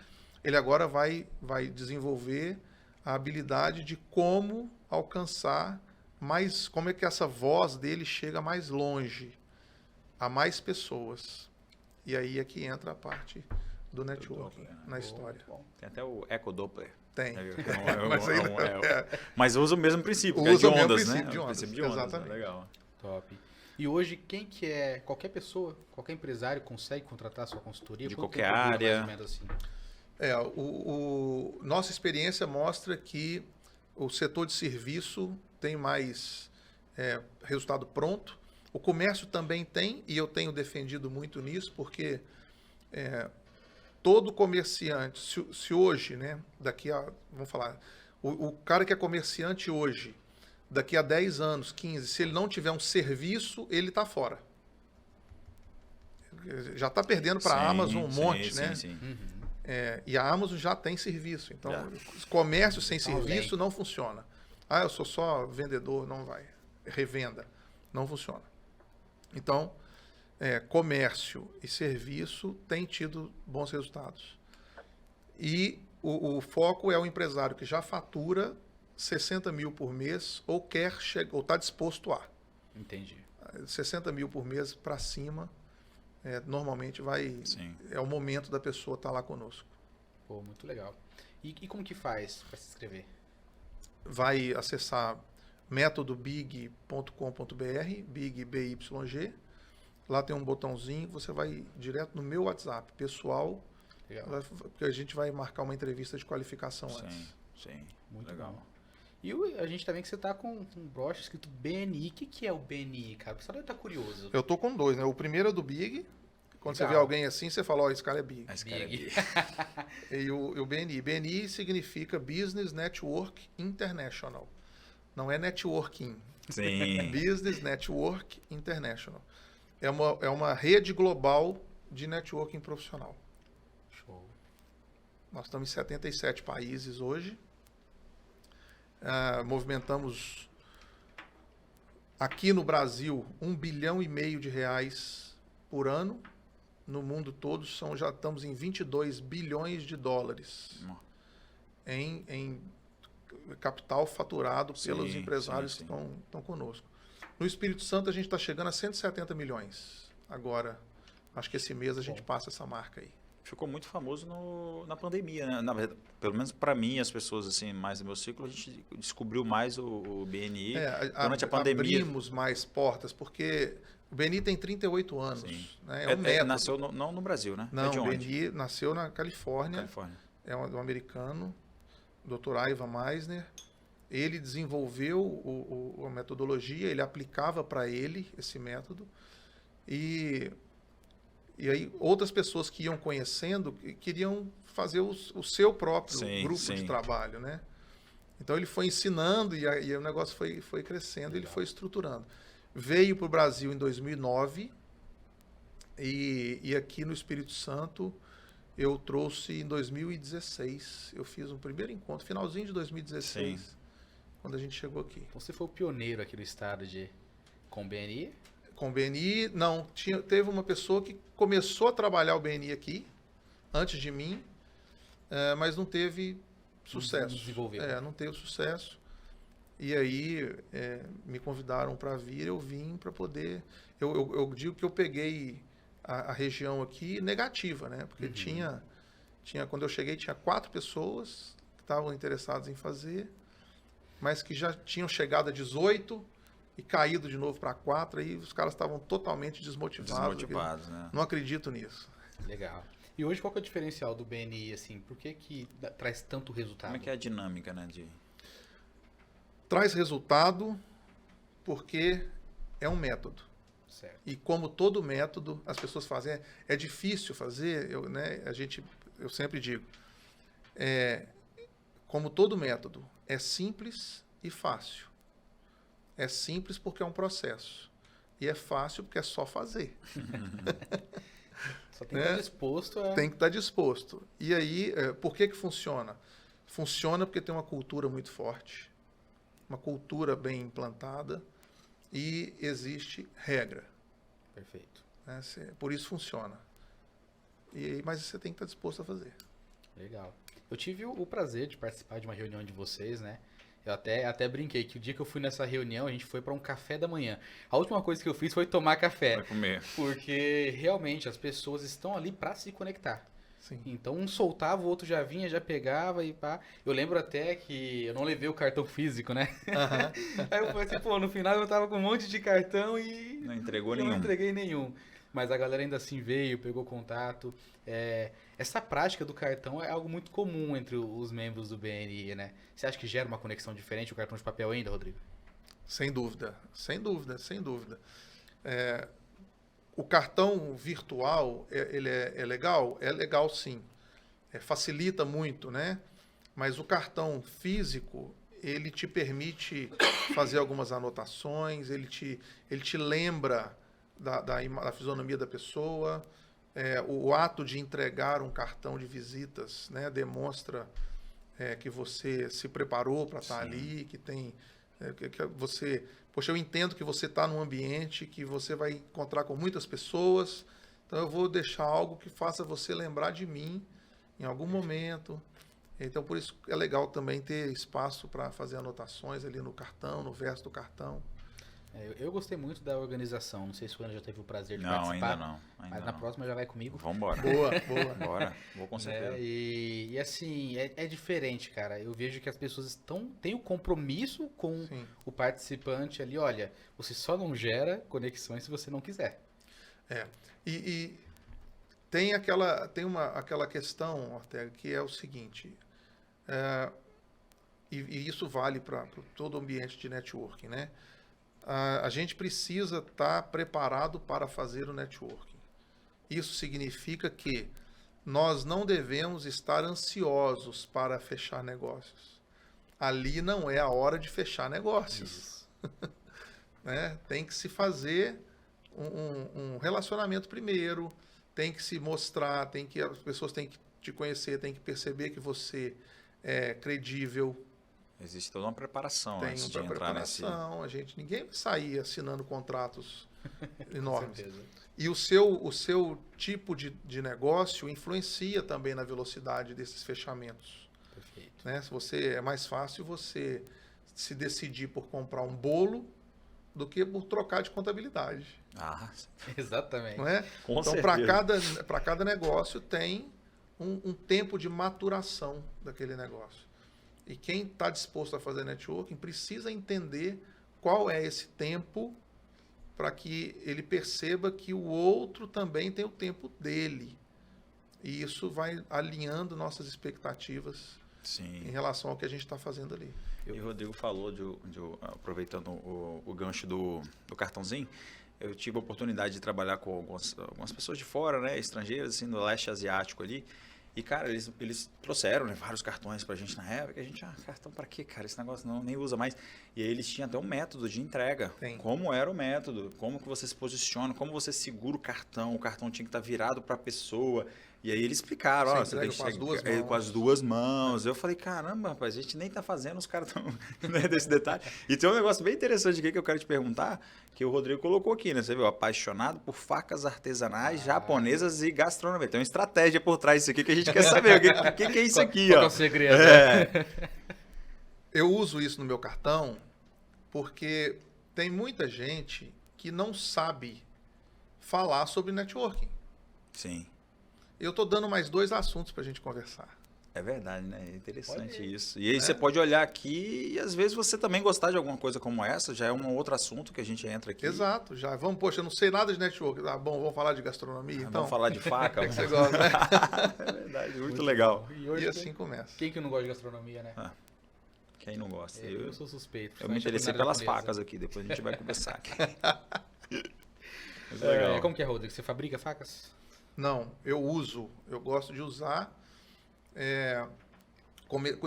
ele agora vai desenvolver a habilidade de como alcançar como é que essa voz dele chega mais longe, a mais pessoas. E aí é que entra a parte do networking na história. Tem até o Eco Doppler. Tem. Mas usa o mesmo princípio, Usa de o mesmo ondas, princípio né? de ondas, Princípio de ondas, exatamente. né? Legal. Top. E hoje, qualquer pessoa, qualquer empresário consegue contratar a sua consultoria? De Quanto qualquer tempo dura, área. mais ou menos assim? Nossa experiência mostra que o setor de serviço tem mais resultado pronto. O comércio também tem, e eu tenho defendido muito nisso, porque todo comerciante, se hoje, né, vamos falar, o cara que é comerciante hoje, daqui a 10 anos, 15, se ele não tiver um serviço, ele está fora. Já está perdendo para a Amazon um monte, né? Sim. E a Amazon já tem serviço. Então, comércio sem Além. serviço não funciona. Eu sou só vendedor, não vai. Revenda, não funciona. Então, comércio e serviço têm tido bons resultados. E o foco é o empresário que já fatura 60 mil por mês ou está disposto a. Entendi. 60 mil por mês para cima, normalmente é o momento da pessoa estar lá conosco. Pô, muito legal. E como que faz para se inscrever? Vai acessar métodobig.com.br, Big, BYG. Lá tem um botãozinho, você vai direto no meu WhatsApp pessoal, Legal. porque a gente vai marcar uma entrevista de qualificação antes. Sim. Muito Legal. bom. E a gente tá vendo que você tá com um broche escrito BNI. O que é o BNI, cara? O pessoal deve estar curioso. Eu tô com 2, né? O primeiro é do Big. Quando Legal. você vê alguém assim, você fala, esse cara é Big. Esse cara é Big. E o BNI. BNI significa Business Network International. Não é networking. Sim. Business Network International. É uma rede global de networking profissional. Show. Nós estamos em 77 países hoje. Movimentamos aqui no Brasil 1,5 bilhão de reais por ano. No mundo todo já estamos em 22 bilhões de dólares em capital faturado pelos empresários que estão conosco. No Espírito Santo a gente está chegando a 170 milhões agora. Acho que esse mês a gente passa essa marca aí. ficou muito famoso na pandemia, né? Na verdade, pelo menos para mim, as pessoas assim, mais do meu ciclo, a gente descobriu mais o BNI durante a pandemia. Abrimos mais portas, porque o BNI tem 38 anos. Sim. Né? É um método. Nasceu não no Brasil, né? Não, de o onde? BNI nasceu na Califórnia. É um americano, Dr. Ivan Meisner. Ele desenvolveu a metodologia, ele aplicava para ele esse método. E aí outras pessoas que iam conhecendo queriam fazer o seu próprio grupo de trabalho, né? Então ele foi ensinando e o negócio foi crescendo, ele foi estruturando. Veio para o Brasil em 2009 e aqui no Espírito Santo eu trouxe em 2016. Eu fiz um primeiro encontro, finalzinho de 2016, quando a gente chegou aqui. Você foi o pioneiro aqui no estado com BNI? Com BNI, não. Teve uma pessoa que começou a trabalhar o BNI aqui, antes de mim, mas não teve sucesso. Não desenvolveu. Não teve sucesso. E aí me convidaram para vir, eu vim para poder... Eu digo que eu peguei a região aqui negativa, né? Porque tinha, quando eu cheguei, tinha 4 pessoas que estavam interessadas em fazer, mas que já tinham chegado a 18 e caído de novo para 4, aí os caras estavam totalmente desmotivados. Né? Não acredito nisso. Legal. E hoje qual que é o diferencial do BNI, assim? Por que traz tanto resultado? Como é que é a dinâmica, né? Traz resultado porque é um método. Certo. E como todo método, as pessoas fazem. É difícil fazer, eu sempre digo, como todo método, é simples e fácil. É simples porque é um processo. E é fácil porque é só fazer. Só tem que estar disposto a... Tem que estar disposto. E aí, por que funciona? Funciona porque tem uma cultura muito forte, uma cultura bem implantada e existe regra. Perfeito. Né? Por isso funciona. Mas você tem que estar disposto a fazer. Legal. Eu tive o prazer de participar de uma reunião de vocês, né? Eu até brinquei que o dia que eu fui nessa reunião, a gente foi para um café da manhã. A última coisa que eu fiz foi tomar café. Vai comer. Porque realmente as pessoas estão ali para se conectar. Sim. Então um soltava, o outro já vinha, já pegava e pá. Eu lembro até que eu não levei o cartão físico, né? Aí eu falei assim, pô, no final eu tava com um monte de cartão e... Não entregou eu nenhum. não entreguei nenhum. Mas a galera ainda assim veio, pegou contato. Essa prática do cartão é algo muito comum entre os membros do BNI, né? Você acha que gera uma conexão diferente o cartão de papel ainda, Rodrigo? Sem dúvida, sem dúvida, sem dúvida. O cartão virtual, ele é legal? É legal, sim. Facilita muito, né? Mas o cartão físico, ele te permite fazer algumas anotações, ele te lembra da fisionomia da pessoa. O ato de entregar um cartão de visitas, né, demonstra que você se preparou para estar ali, que tem... que você... Poxa, eu entendo que você está num ambiente que você vai encontrar com muitas pessoas, então eu vou deixar algo que faça você lembrar de mim em algum momento. Então, por isso é legal também ter espaço para fazer anotações ali no cartão, no verso do cartão. Eu gostei muito da organização. Não sei se o Ana já teve o prazer de participar. Ainda não. Mas na próxima já vai comigo. Vamos embora. Boa. Bora. Vou com certeza. E assim, é diferente, cara. Eu vejo que as pessoas têm o compromisso com o participante ali. Olha, você só não gera conexões se você não quiser. E tem aquela questão, Ortega, que é o seguinte... E isso vale para todo o ambiente de networking, né? A gente precisa estar preparado para fazer o networking. Isso significa que nós não devemos estar ansiosos para fechar negócios. Ali não é a hora de fechar negócios. Né? Tem que se fazer um relacionamento primeiro, tem que se mostrar, as pessoas têm que te conhecer, têm que perceber que você é credível. Existe toda uma preparação antes de entrar nesse... Ninguém vai sair assinando contratos enormes. Com certeza. E o seu tipo de negócio influencia também na velocidade desses fechamentos. Perfeito. Né? É mais fácil você se decidir por comprar um bolo do que por trocar de contabilidade. Exatamente. Não é? Com então, para cada negócio tem um tempo de maturação daquele negócio. E quem está disposto a fazer networking precisa entender qual é esse tempo para que ele perceba que o outro também tem o tempo dele. E isso vai alinhando nossas expectativas em relação ao que a gente está fazendo ali. E o Rodrigo falou, aproveitando o gancho do cartãozinho, eu tive a oportunidade de trabalhar com algumas pessoas de fora, né, estrangeiras, assim, do leste asiático ali. E, cara, eles trouxeram, né, vários cartões pra gente na época. A gente, cartão pra quê, cara? Esse negócio nem usa mais. E aí eles tinham até um método de entrega. Como era o método, como que você se posiciona, como você segura o cartão tinha que estar virado pra pessoa. E aí eles explicaram, você tem que chegar com as duas mãos. Eu falei, caramba, rapaz, a gente nem tá fazendo os cartões né, desse detalhe. E tem um negócio bem interessante aqui que eu quero te perguntar, que o Rodrigo colocou aqui, né? Você viu, apaixonado por facas artesanais japonesas e gastronomia. Tem uma estratégia por trás disso aqui que a gente quer saber. O que é isso aqui, Qual ó? é o segredo? Eu uso isso no meu cartão porque tem muita gente que não sabe falar sobre networking. Sim. Eu estou dando mais 2 assuntos para a gente conversar. É verdade, né? É interessante isso. E aí você pode olhar aqui e às vezes você também gostar de alguma coisa como essa, já é um outro assunto que a gente entra aqui. Exato, já. Poxa, eu não sei nada de network. Bom, vamos falar de gastronomia, então. Vamos falar de faca. O que você gosta, né? É verdade, muito legal. E assim começa. Quem que não gosta de gastronomia, né? Quem não gosta? Eu sou suspeito. Eu me interessei pelas facas aqui, depois a gente vai conversar aqui. Mas legal. Como que é, Rodrigo? Você fabrica facas? Não, eu gosto de usar.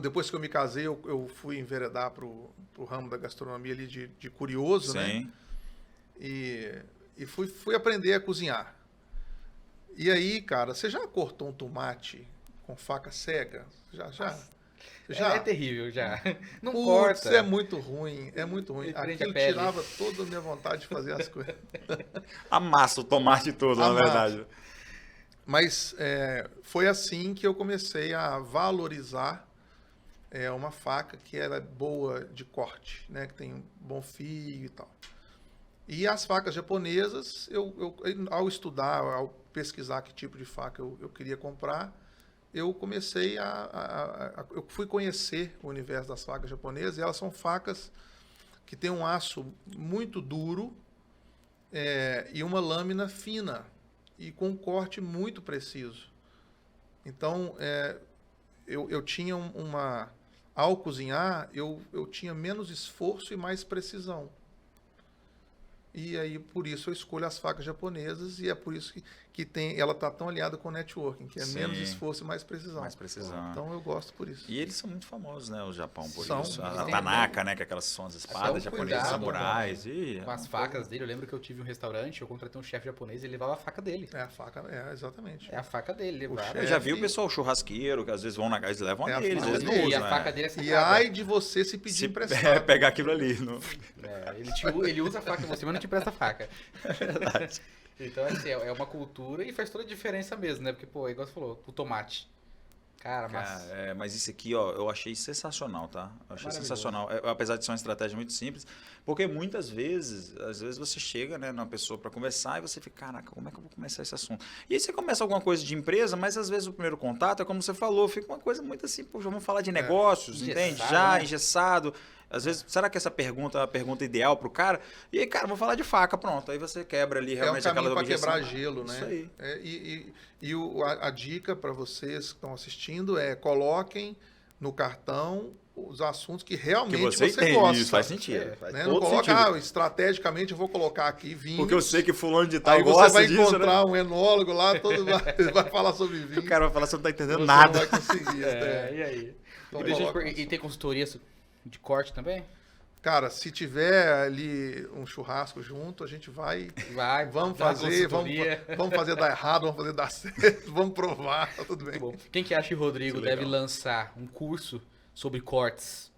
Depois que eu me casei, eu fui enveredar para o ramo da gastronomia ali de curioso, né? E fui aprender a cozinhar. E aí, cara, você já cortou um tomate com faca cega? Já? É terrível, já. Não Putz, corta. É muito ruim. Aquilo tirava toda a minha vontade de fazer as coisas. Amassa o tomate todo, na verdade. Mas foi assim que eu comecei a valorizar uma faca que era boa de corte, né? Que tem um bom fio e tal. E as facas japonesas, ao estudar, ao pesquisar que tipo de faca eu queria comprar, eu comecei eu fui conhecer o universo das facas japonesas, e elas são facas que têm um aço muito duro e uma lâmina fina, e com um corte muito preciso. Então, eu tinha ao cozinhar, eu tinha menos esforço e mais precisão. E aí, por isso, eu escolho as facas japonesas, e é por isso que ela está tão aliada com o networking, que é menos esforço e mais precisão. Mais precisão. Então, eu gosto por isso. E eles são muito famosos, né? O Japão, por São. isso. A Tanaka, né? Que aquelas são as espadas japonesas, samurais. Com as facas dele, eu lembro que eu tive um restaurante, eu contratei um chefe japonês e ele levava a faca dele. É a faca, exatamente. É a faca dele. Eu já vi o pessoal churrasqueiro, que às vezes vão na casa e levam a deles. Eles não E usam, a faca dele é E ai de você se pedir emprestado. Pegar aquilo ali. Ele usa a faca em você, mas não te empresta a faca. É verdade. Então, assim, é uma cultura e faz toda a diferença mesmo, né? Porque, pô, igual você falou, o tomate. Cara, mas isso aqui, ó, eu achei sensacional, tá? Eu achei sensacional. Apesar de ser uma estratégia muito simples, porque muitas vezes, às vezes você chega, né, numa pessoa para conversar e você fica, caraca, como é que eu vou começar esse assunto? E aí você começa alguma coisa de empresa, mas às vezes o primeiro contato é como você falou, fica uma coisa muito assim, pô, já vamos falar de negócios, entende? Engessado. Às vezes, será que essa pergunta é a pergunta ideal pro cara? E aí, cara, vou falar de faca, pronto. Aí você quebra ali realmente aquela objeção. É um caminho para quebrar gelo, né? Isso aí. A dica para vocês que estão assistindo é coloquem no cartão os assuntos que realmente você gosta. Isso faz sentido. Né? Não coloca, estrategicamente eu vou colocar aqui vinho. Porque eu sei que fulano de tal aí gosta disso, você vai encontrar um enólogo lá, todo vai falar sobre vinho. O cara vai falar, você não tá entendendo nada. Não vai conseguir. E aí? Então, e tem consultoria de corte também? Cara, se tiver ali um churrasco junto, a gente vamos fazer dar errado, vamos fazer dar certo, vamos provar, tá tudo bem. Bom. Quem que acha que o Rodrigo deve lançar um curso sobre cortes?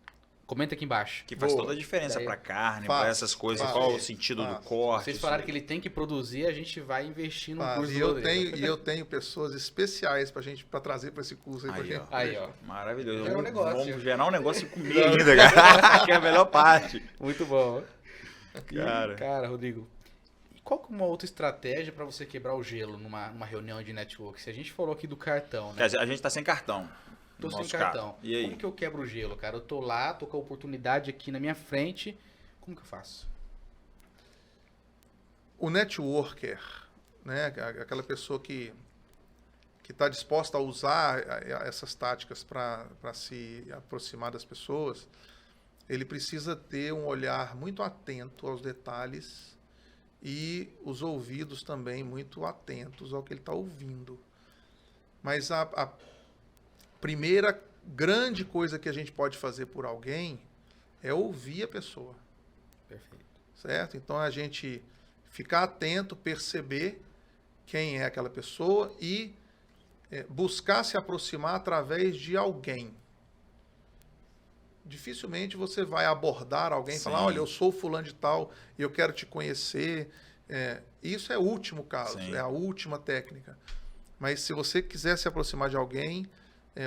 Comenta aqui embaixo. Que faz toda a diferença para carne, para essas coisas, qual o sentido do corte. Vocês falaram que ele tem que produzir, a gente vai investir no curso do Rodrigo. E eu tenho pessoas especiais para trazer para esse curso aí, ó. Maravilhoso. É um negócio. Vamos gerar um negócio comigo ainda, cara. Que é a melhor parte. Muito bom. Cara, Rodrigo, qual que é uma outra estratégia para você quebrar o gelo numa reunião de network? Se a gente falou aqui do cartão, né? A gente tá sem cartão. Tô no sem nosso cartão. caso. E aí? Como que eu quebro o gelo, cara? Eu tô lá, tô com a oportunidade aqui na minha frente. Como que eu faço? O networker, né, aquela pessoa que está disposta a usar essas táticas para se aproximar das pessoas, ele precisa ter um olhar muito atento aos detalhes e os ouvidos também muito atentos ao que ele está ouvindo. Mas a primeira grande coisa que a gente pode fazer por alguém é ouvir a pessoa. Perfeito. Certo? Então a gente ficar atento, perceber quem é aquela pessoa e buscar se aproximar através de alguém. Dificilmente você vai abordar alguém e falar, olha, eu sou fulano de tal e eu quero te conhecer. Isso é o último caso, Sim. é a última técnica. Mas se você quiser se aproximar de alguém,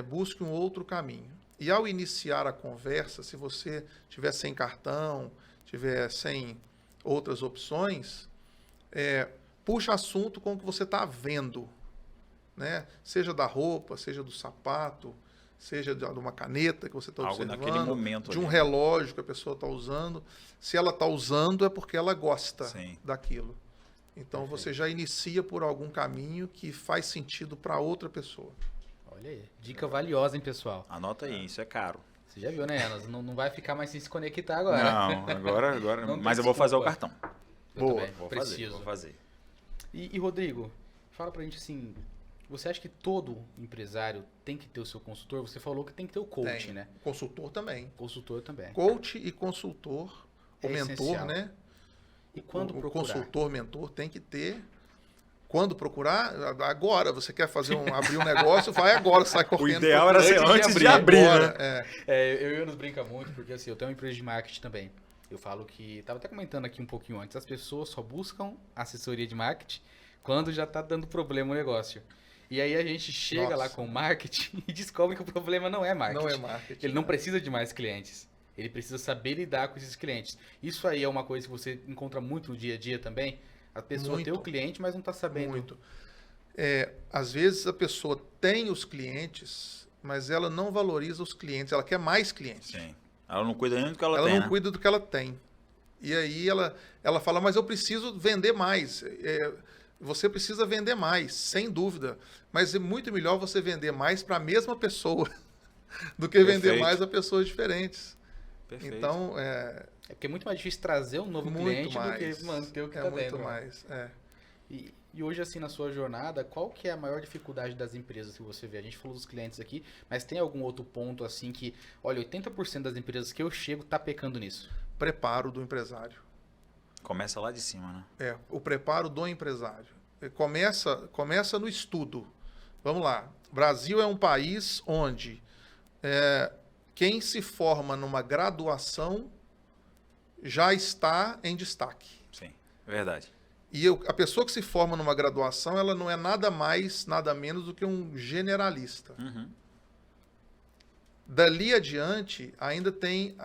busque um outro caminho. E ao iniciar a conversa, se você estiver sem cartão, estiver sem outras opções, puxa assunto com o que você está vendo, né? Seja da roupa, seja do sapato, seja de uma caneta que você está observando, naquele momento de um ali. relógio que a pessoa está usando. Se ela está usando é porque ela gosta Sim. daquilo. Então você já inicia por algum caminho que faz sentido para outra pessoa. Olha aí. Dica valiosa, hein, pessoal? Anota aí, isso é caro. Você já viu, né, Enas? Não vai ficar mais sem se conectar agora. Não, agora. Não tem Mas eu vou fazer o desculpa. cartão. Eu Boa. também, Vou preciso. fazer. E Rodrigo, fala pra gente assim, você acha que todo empresário tem que ter o seu consultor? Você falou que tem que ter o coach, Tem. né? Consultor também. Consultor também. Coach e consultor, É o mentor, essencial. né? E quando o procurar? consultor, mentor tem que ter. Quando procurar? Agora. Você quer abrir um negócio, vai agora, sai correndo. ideal era ser antes de abrir, agora, né? Eu e o Enos brinca muito, porque assim, eu tenho uma empresa de marketing também. Eu falo que, tava até comentando aqui um pouquinho antes, as pessoas só buscam assessoria de marketing quando já tá dando problema o negócio. E aí a gente chega lá com o marketing e descobre que o problema não é marketing. Não é marketing. Ele não precisa de mais clientes. Ele precisa saber lidar com esses clientes. Isso aí é uma coisa que você encontra muito no dia a dia também. A pessoa Muito. tem o cliente, mas não está sabendo. Muito. Às vezes a pessoa tem os clientes, mas ela não valoriza os clientes. Ela quer mais clientes. Sim. Ela não cuida nem do que ela Ela tem, não né? cuida do que ela tem. E aí ela fala, mas eu preciso vender mais. Você precisa vender mais, sem dúvida. Mas é muito melhor você vender mais para a mesma pessoa do que vender Perfeito. mais a pessoas diferentes. Perfeito. Então, É porque é muito mais difícil trazer um novo muito cliente mais. do que manter o que é está muito dentro. mais. E hoje, assim, na sua jornada, qual que é a maior dificuldade das empresas que você vê? A gente falou dos clientes aqui, mas tem algum outro ponto, assim, que, olha, 80% das empresas que eu chego tá pecando nisso? Preparo do empresário. Começa lá de cima, né? O preparo do empresário. Começa no estudo. Vamos lá. O Brasil é um país onde quem se forma numa graduação já está em destaque. Sim, é verdade. E a pessoa que se forma numa graduação, ela não é nada mais, nada menos do que um generalista. Uhum. Dali adiante, ainda tem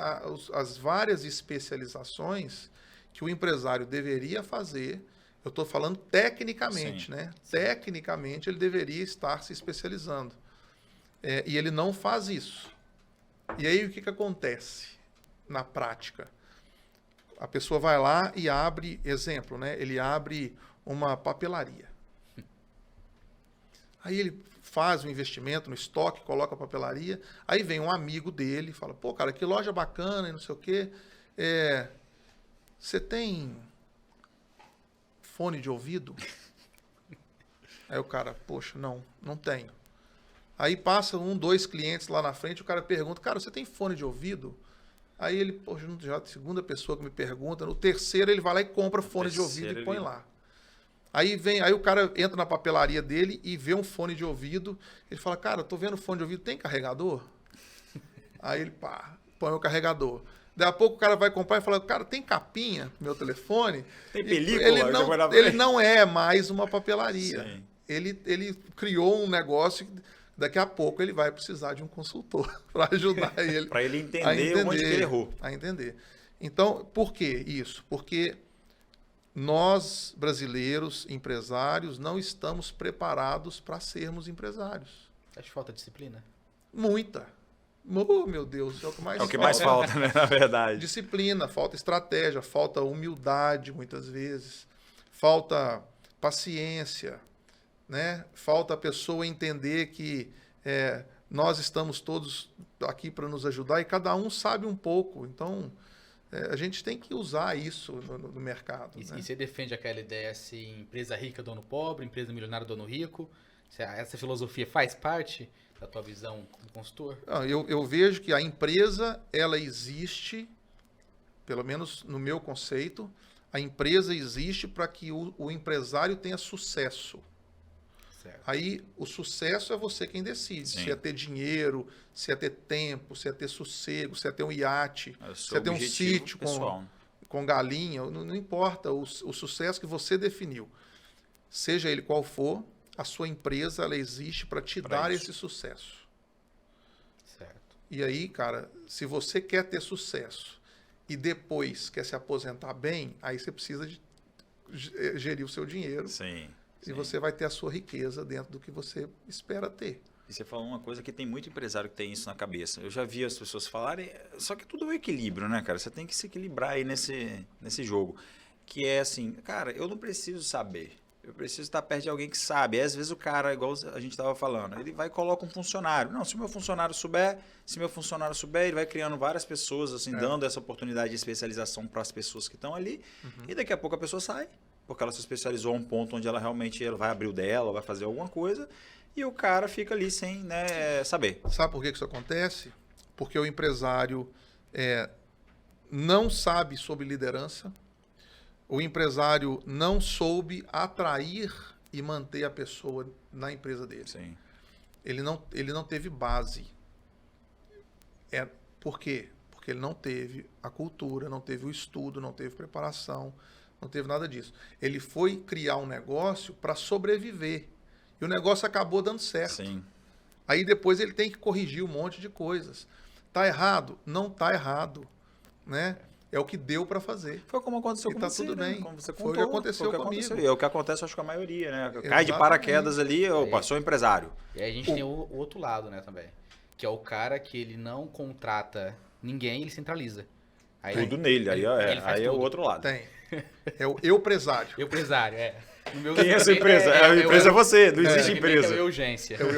as várias especializações que o empresário deveria fazer. Eu estou falando tecnicamente, Sim. né? Tecnicamente, ele deveria estar se especializando. E ele não faz isso. E aí, o que acontece na prática? A pessoa vai lá e abre, exemplo, né? Ele abre uma papelaria. Aí ele faz um investimento no estoque, coloca a papelaria. Aí vem um amigo dele e fala, pô, cara, que loja bacana e não sei o quê. Você tem fone de ouvido? Aí o cara, poxa, não tenho. Aí passa 2 clientes lá na frente, o cara pergunta, cara, você tem fone de ouvido? Aí ele, poxa, já a segunda pessoa que me pergunta, no terceiro ele vai lá e compra fone de ouvido e põe lá. Aí o cara entra na papelaria dele e vê um fone de ouvido, ele fala, cara, eu tô vendo fone de ouvido, tem carregador? Aí ele, põe o carregador. Daí a pouco o cara vai comprar e fala, cara, tem capinha no meu telefone? Tem película? Ele não é mais uma papelaria. Sim. Ele criou um negócio, daqui a pouco ele vai precisar de um consultor para ajudar ele. Para ele entender onde que ele errou. A entender. Então, por que isso? Porque nós, brasileiros, empresários, não estamos preparados para sermos empresários. Acho que falta disciplina. Muita. Oh, meu Deus, é o que mais É o que mais falta, né, na verdade. Disciplina, falta estratégia, falta humildade, muitas vezes. Falta paciência, né? Falta a pessoa entender que nós estamos todos aqui para nos ajudar e cada um sabe um pouco. Então, a gente tem que usar isso no mercado. E, né? e você defende aquela ideia assim, empresa rica, dono pobre, empresa milionária, dono rico? Essa filosofia faz parte da tua visão como consultor? Eu vejo que a empresa, ela existe, pelo menos no meu conceito, a empresa existe para que o empresário tenha sucesso. Certo. Aí o sucesso é você quem decide. Sim. Se é ter dinheiro, se é ter tempo, se é ter sossego, se é ter um iate, se é ter um sítio com galinha, não importa o sucesso que você definiu. Seja ele qual for, a sua empresa ela existe para te dar esse sucesso. Certo. E aí, cara, se você quer ter sucesso e depois quer se aposentar bem, aí você precisa gerir o seu dinheiro. Sim. E você vai ter a sua riqueza dentro do que você espera ter. E você falou uma coisa que tem muito empresário que tem isso na cabeça. Eu já vi as pessoas falarem, só que tudo é um equilíbrio, né, cara? Você tem que se equilibrar aí nesse jogo. Que é assim, cara, eu não preciso saber. Eu preciso estar perto de alguém que sabe. E às vezes o cara, igual a gente estava falando, ele vai e coloca um funcionário. Não, se o meu funcionário souber, ele vai criando várias pessoas, assim, dando essa oportunidade de especialização para as pessoas que estão ali. E daqui a pouco a pessoa sai, porque ela se especializou a um ponto onde ela realmente vai abrir o dela, vai fazer alguma coisa, e o cara fica ali sem, né, saber. Sabe por que isso acontece? Porque o empresário não sabe sobre liderança, o empresário não soube atrair e manter a pessoa na empresa dele. Sim. Ele não teve base. Por quê? Porque ele não teve a cultura, não teve o estudo, não teve preparação, não teve nada disso. Ele foi criar um negócio para sobreviver. E o negócio acabou dando certo. Sim. Aí depois ele tem que corrigir um monte de coisas. Tá errado? Não tá errado. Né? É o que deu para fazer. Foi como aconteceu E com tá você, tudo né? bem. Como você Foi o contou, que aconteceu comigo. Aconteceu. É o que acontece, acho que a maioria, né? Cai de Exatamente. paraquedas ali, opa, sou empresário. E aí a gente tem o outro lado, né, também. Que é o cara que ele não contrata ninguém, ele centraliza. Aí Tudo nele, aí faz é o tudo. outro lado. Tem. É o empresário. Eu empresário, No meu Quem é essa empresa? A empresa é você, não existe empresa. É a urgência. Tem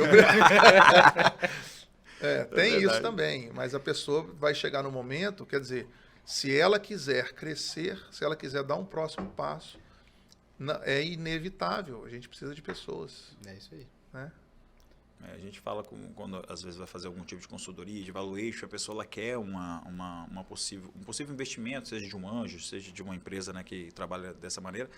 verdade. isso também, mas a pessoa vai chegar no momento, quer dizer, se ela quiser crescer, se ela quiser dar um próximo passo, é inevitável, a gente precisa de pessoas. É isso aí. Né? A gente fala quando às vezes vai fazer algum tipo de consultoria, de valuation, a pessoa ela quer um possível investimento, seja de um anjo, seja de uma empresa, né, que trabalha dessa maneira.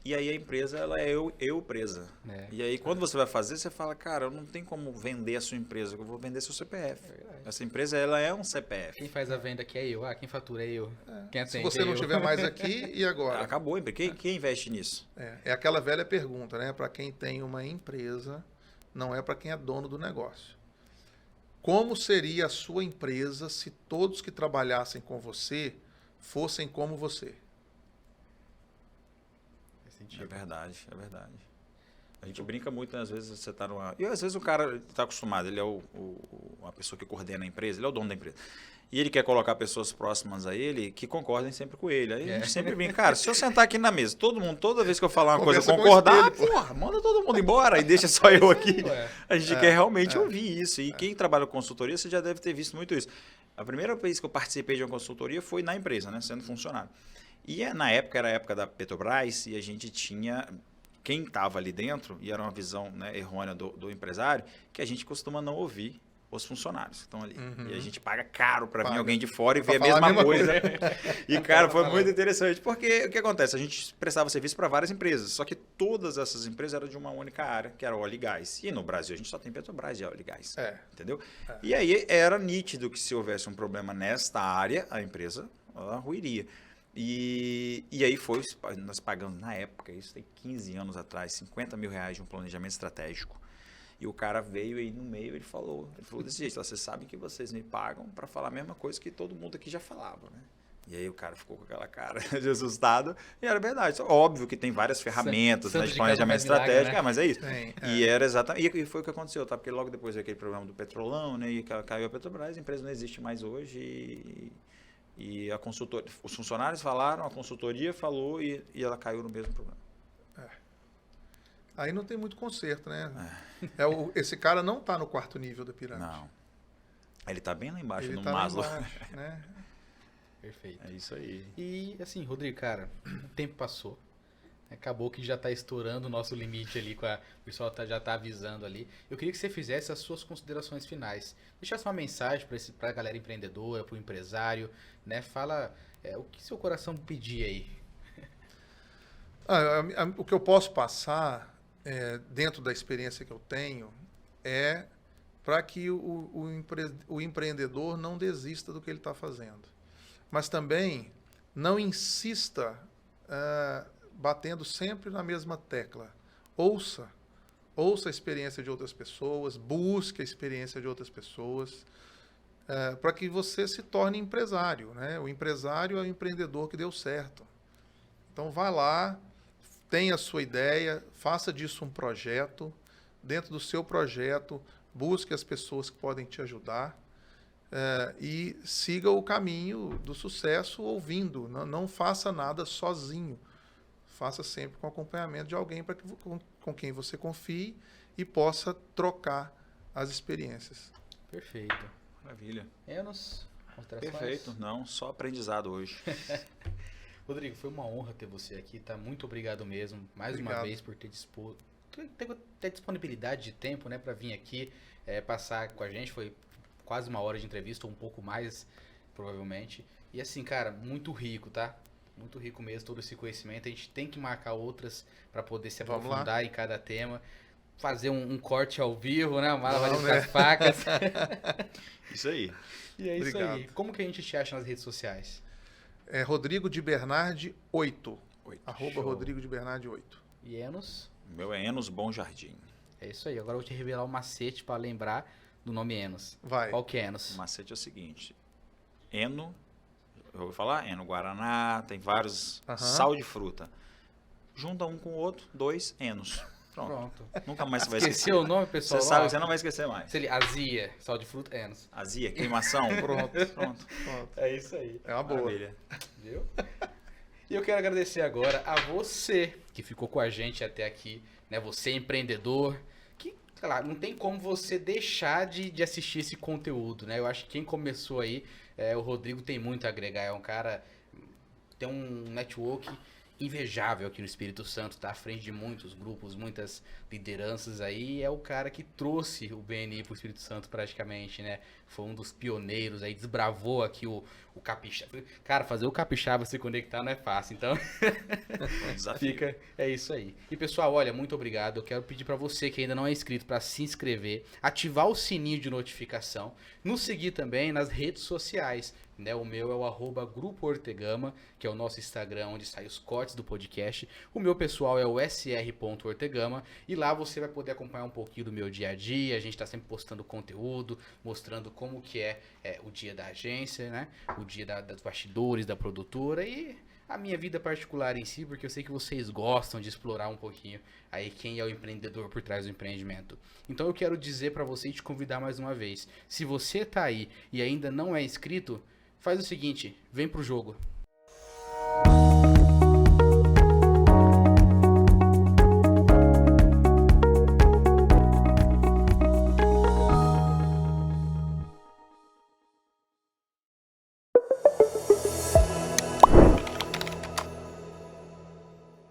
E aí a empresa, ela é eu presa. E aí quando você vai fazer, você fala, cara, eu não tenho como vender a sua empresa, eu vou vender seu CPF. Essa empresa, ela é um CPF. Quem faz a venda aqui é eu. Quem fatura é eu. Quem atende Se você não é eu. estiver mais aqui, e agora? Acabou, quem investe nisso? É aquela velha pergunta, né? Para quem tem uma empresa, não é para quem é dono do negócio. Como seria a sua empresa se todos que trabalhassem com você fossem como você? É verdade. A gente brinca muito, né? Às vezes você está numa... E às vezes o cara está acostumado, ele é a pessoa que coordena a empresa, ele é o dono da empresa. E ele quer colocar pessoas próximas a ele que concordem sempre com ele. Aí a gente sempre brinca, cara, se eu sentar aqui na mesa, toda vez que eu falar uma coisa, concordar, porra, manda todo mundo embora e deixa só eu aqui. A gente quer realmente ouvir isso. E quem trabalha com consultoria, você já deve ter visto muito isso. A primeira vez que eu participei de uma consultoria foi na empresa, né? Sendo funcionário. E na época, era a época da Petrobras, e a gente tinha... Quem estava ali dentro, e era uma visão, né, errônea do empresário, que a gente costuma não ouvir os funcionários que estão ali. E a gente paga caro para vir alguém de fora e ver a mesma coisa. E, cara, foi muito interessante, porque o que acontece? A gente prestava serviço para várias empresas, só que todas essas empresas eram de uma única área, que era óleo e gás. E no Brasil a gente só tem Petrobras e óleo e gás. Entendeu? E aí era nítido que se houvesse um problema nesta área, a empresa ela ruiria. E aí nós pagamos na época, isso tem 15 anos atrás, R$50 mil de um planejamento estratégico. E o cara veio aí no meio, ele falou desse jeito, vocês sabem que vocês me pagam para falar a mesma coisa que todo mundo aqui já falava, né? E aí o cara ficou com aquela cara de assustado. E era verdade. Óbvio que tem várias ferramentas, né, de planejamento estratégico, né? mas é isso. Tem, E era exatamente. E foi o que aconteceu, tá? Porque logo depois daquele problema do Petrolão, né? E caiu a Petrobras, a empresa não existe mais hoje. E a consultoria, os funcionários falaram, a consultoria falou e ela caiu no mesmo problema. Aí não tem muito conserto, né? Esse cara não está no quarto nível da pirâmide. Não. Ele está bem lá embaixo, Ele no tá lá Maslow. embaixo, né? Perfeito. É isso aí. E assim, Rodrigo, cara, o tempo passou. Acabou que já está estourando o nosso limite ali, o pessoal já está avisando ali. Eu queria que você fizesse as suas considerações finais. Deixasse uma mensagem para a galera empreendedora, para o empresário, né? Fala o que seu coração pedir aí. O que eu posso passar, dentro da experiência que eu tenho, é para que o empreendedor não desista do que ele está fazendo. Mas também não insista batendo sempre na mesma tecla. Ouça a experiência de outras pessoas, busque a experiência de outras pessoas, para que você se torne empresário, né? O empresário é o empreendedor que deu certo. Então vá lá, tenha a sua ideia, faça disso um projeto. Dentro do seu projeto, busque as pessoas que podem te ajudar e siga o caminho do sucesso ouvindo. Não faça nada sozinho. Faça sempre com acompanhamento de alguém com quem você confie e possa trocar as experiências. Perfeito. Maravilha. Enos, considerações? Perfeito. Não, só aprendizado hoje. Rodrigo, foi uma honra ter você aqui, tá? Muito obrigado mesmo, mais Obrigado. uma vez, por ter disponibilidade de tempo, né, para vir aqui passar com a gente. Foi quase uma hora de entrevista, ou um pouco mais, provavelmente. E assim, cara, muito rico, tá? Muito rico mesmo, todo esse conhecimento. A gente tem que marcar outras para poder se Vamos aprofundar em cada tema. Fazer um corte ao vivo, né? Uma Vamos, com né? as facas. Isso aí. E é isso Obrigado. aí. Como que a gente te acha nas redes sociais? É Rodrigo de Bernardi 8. @ Show. Rodrigo de Bernardi 8. E Enos? O meu é Enos Bom Jardim. É isso aí. Agora eu vou te revelar um macete para lembrar do nome Enos. Vai. Qual que é Enos? O macete é o seguinte. Eno, eu vou falar, Eno Guaraná, tem vários Aham. sal de fruta. Junta um com o outro, 2 Enos. Pronto. Nunca mais você vai esquecer. Esqueceu o nome, pessoal? Você sabe, Ó, você não vai esquecer mais. se ele, azia, sal de fruta, Enos. Azia, queimação. Pronto. Pronto. É isso aí. É uma boa. Maravilha. Viu? E eu quero agradecer agora a você que ficou com a gente até aqui, né? Você empreendedor, que, sei lá, não tem como você deixar de assistir esse conteúdo, né? Eu acho que quem começou aí, o Rodrigo tem muito a agregar, é um cara, tem um network invejável aqui no Espírito Santo, tá à frente de muitos grupos, muitas lideranças aí, é o cara que trouxe o BNI pro Espírito Santo praticamente, né? Foi um dos pioneiros aí, desbravou aqui o capixaba. Cara, fazer o capixaba se conectar não é fácil, então Desafio. é isso aí. E pessoal, olha, muito obrigado. Eu quero pedir pra você que ainda não é inscrito para se inscrever, ativar o sininho de notificação, nos seguir também nas redes sociais, né? O meu é o @Grupo Ortegama, que é o nosso Instagram onde saem os cortes do podcast. O meu pessoal é o sr.ortegama e lá você vai poder acompanhar um pouquinho do meu dia a dia. A gente está sempre postando conteúdo, mostrando como que é o dia da agência, né? O dia dos bastidores, da produtora e a minha vida particular em si, porque eu sei que vocês gostam de explorar um pouquinho aí quem é o empreendedor por trás do empreendimento. Então eu quero dizer para você e te convidar mais uma vez. Se você tá aí e ainda não é inscrito, faz o seguinte, vem pro jogo.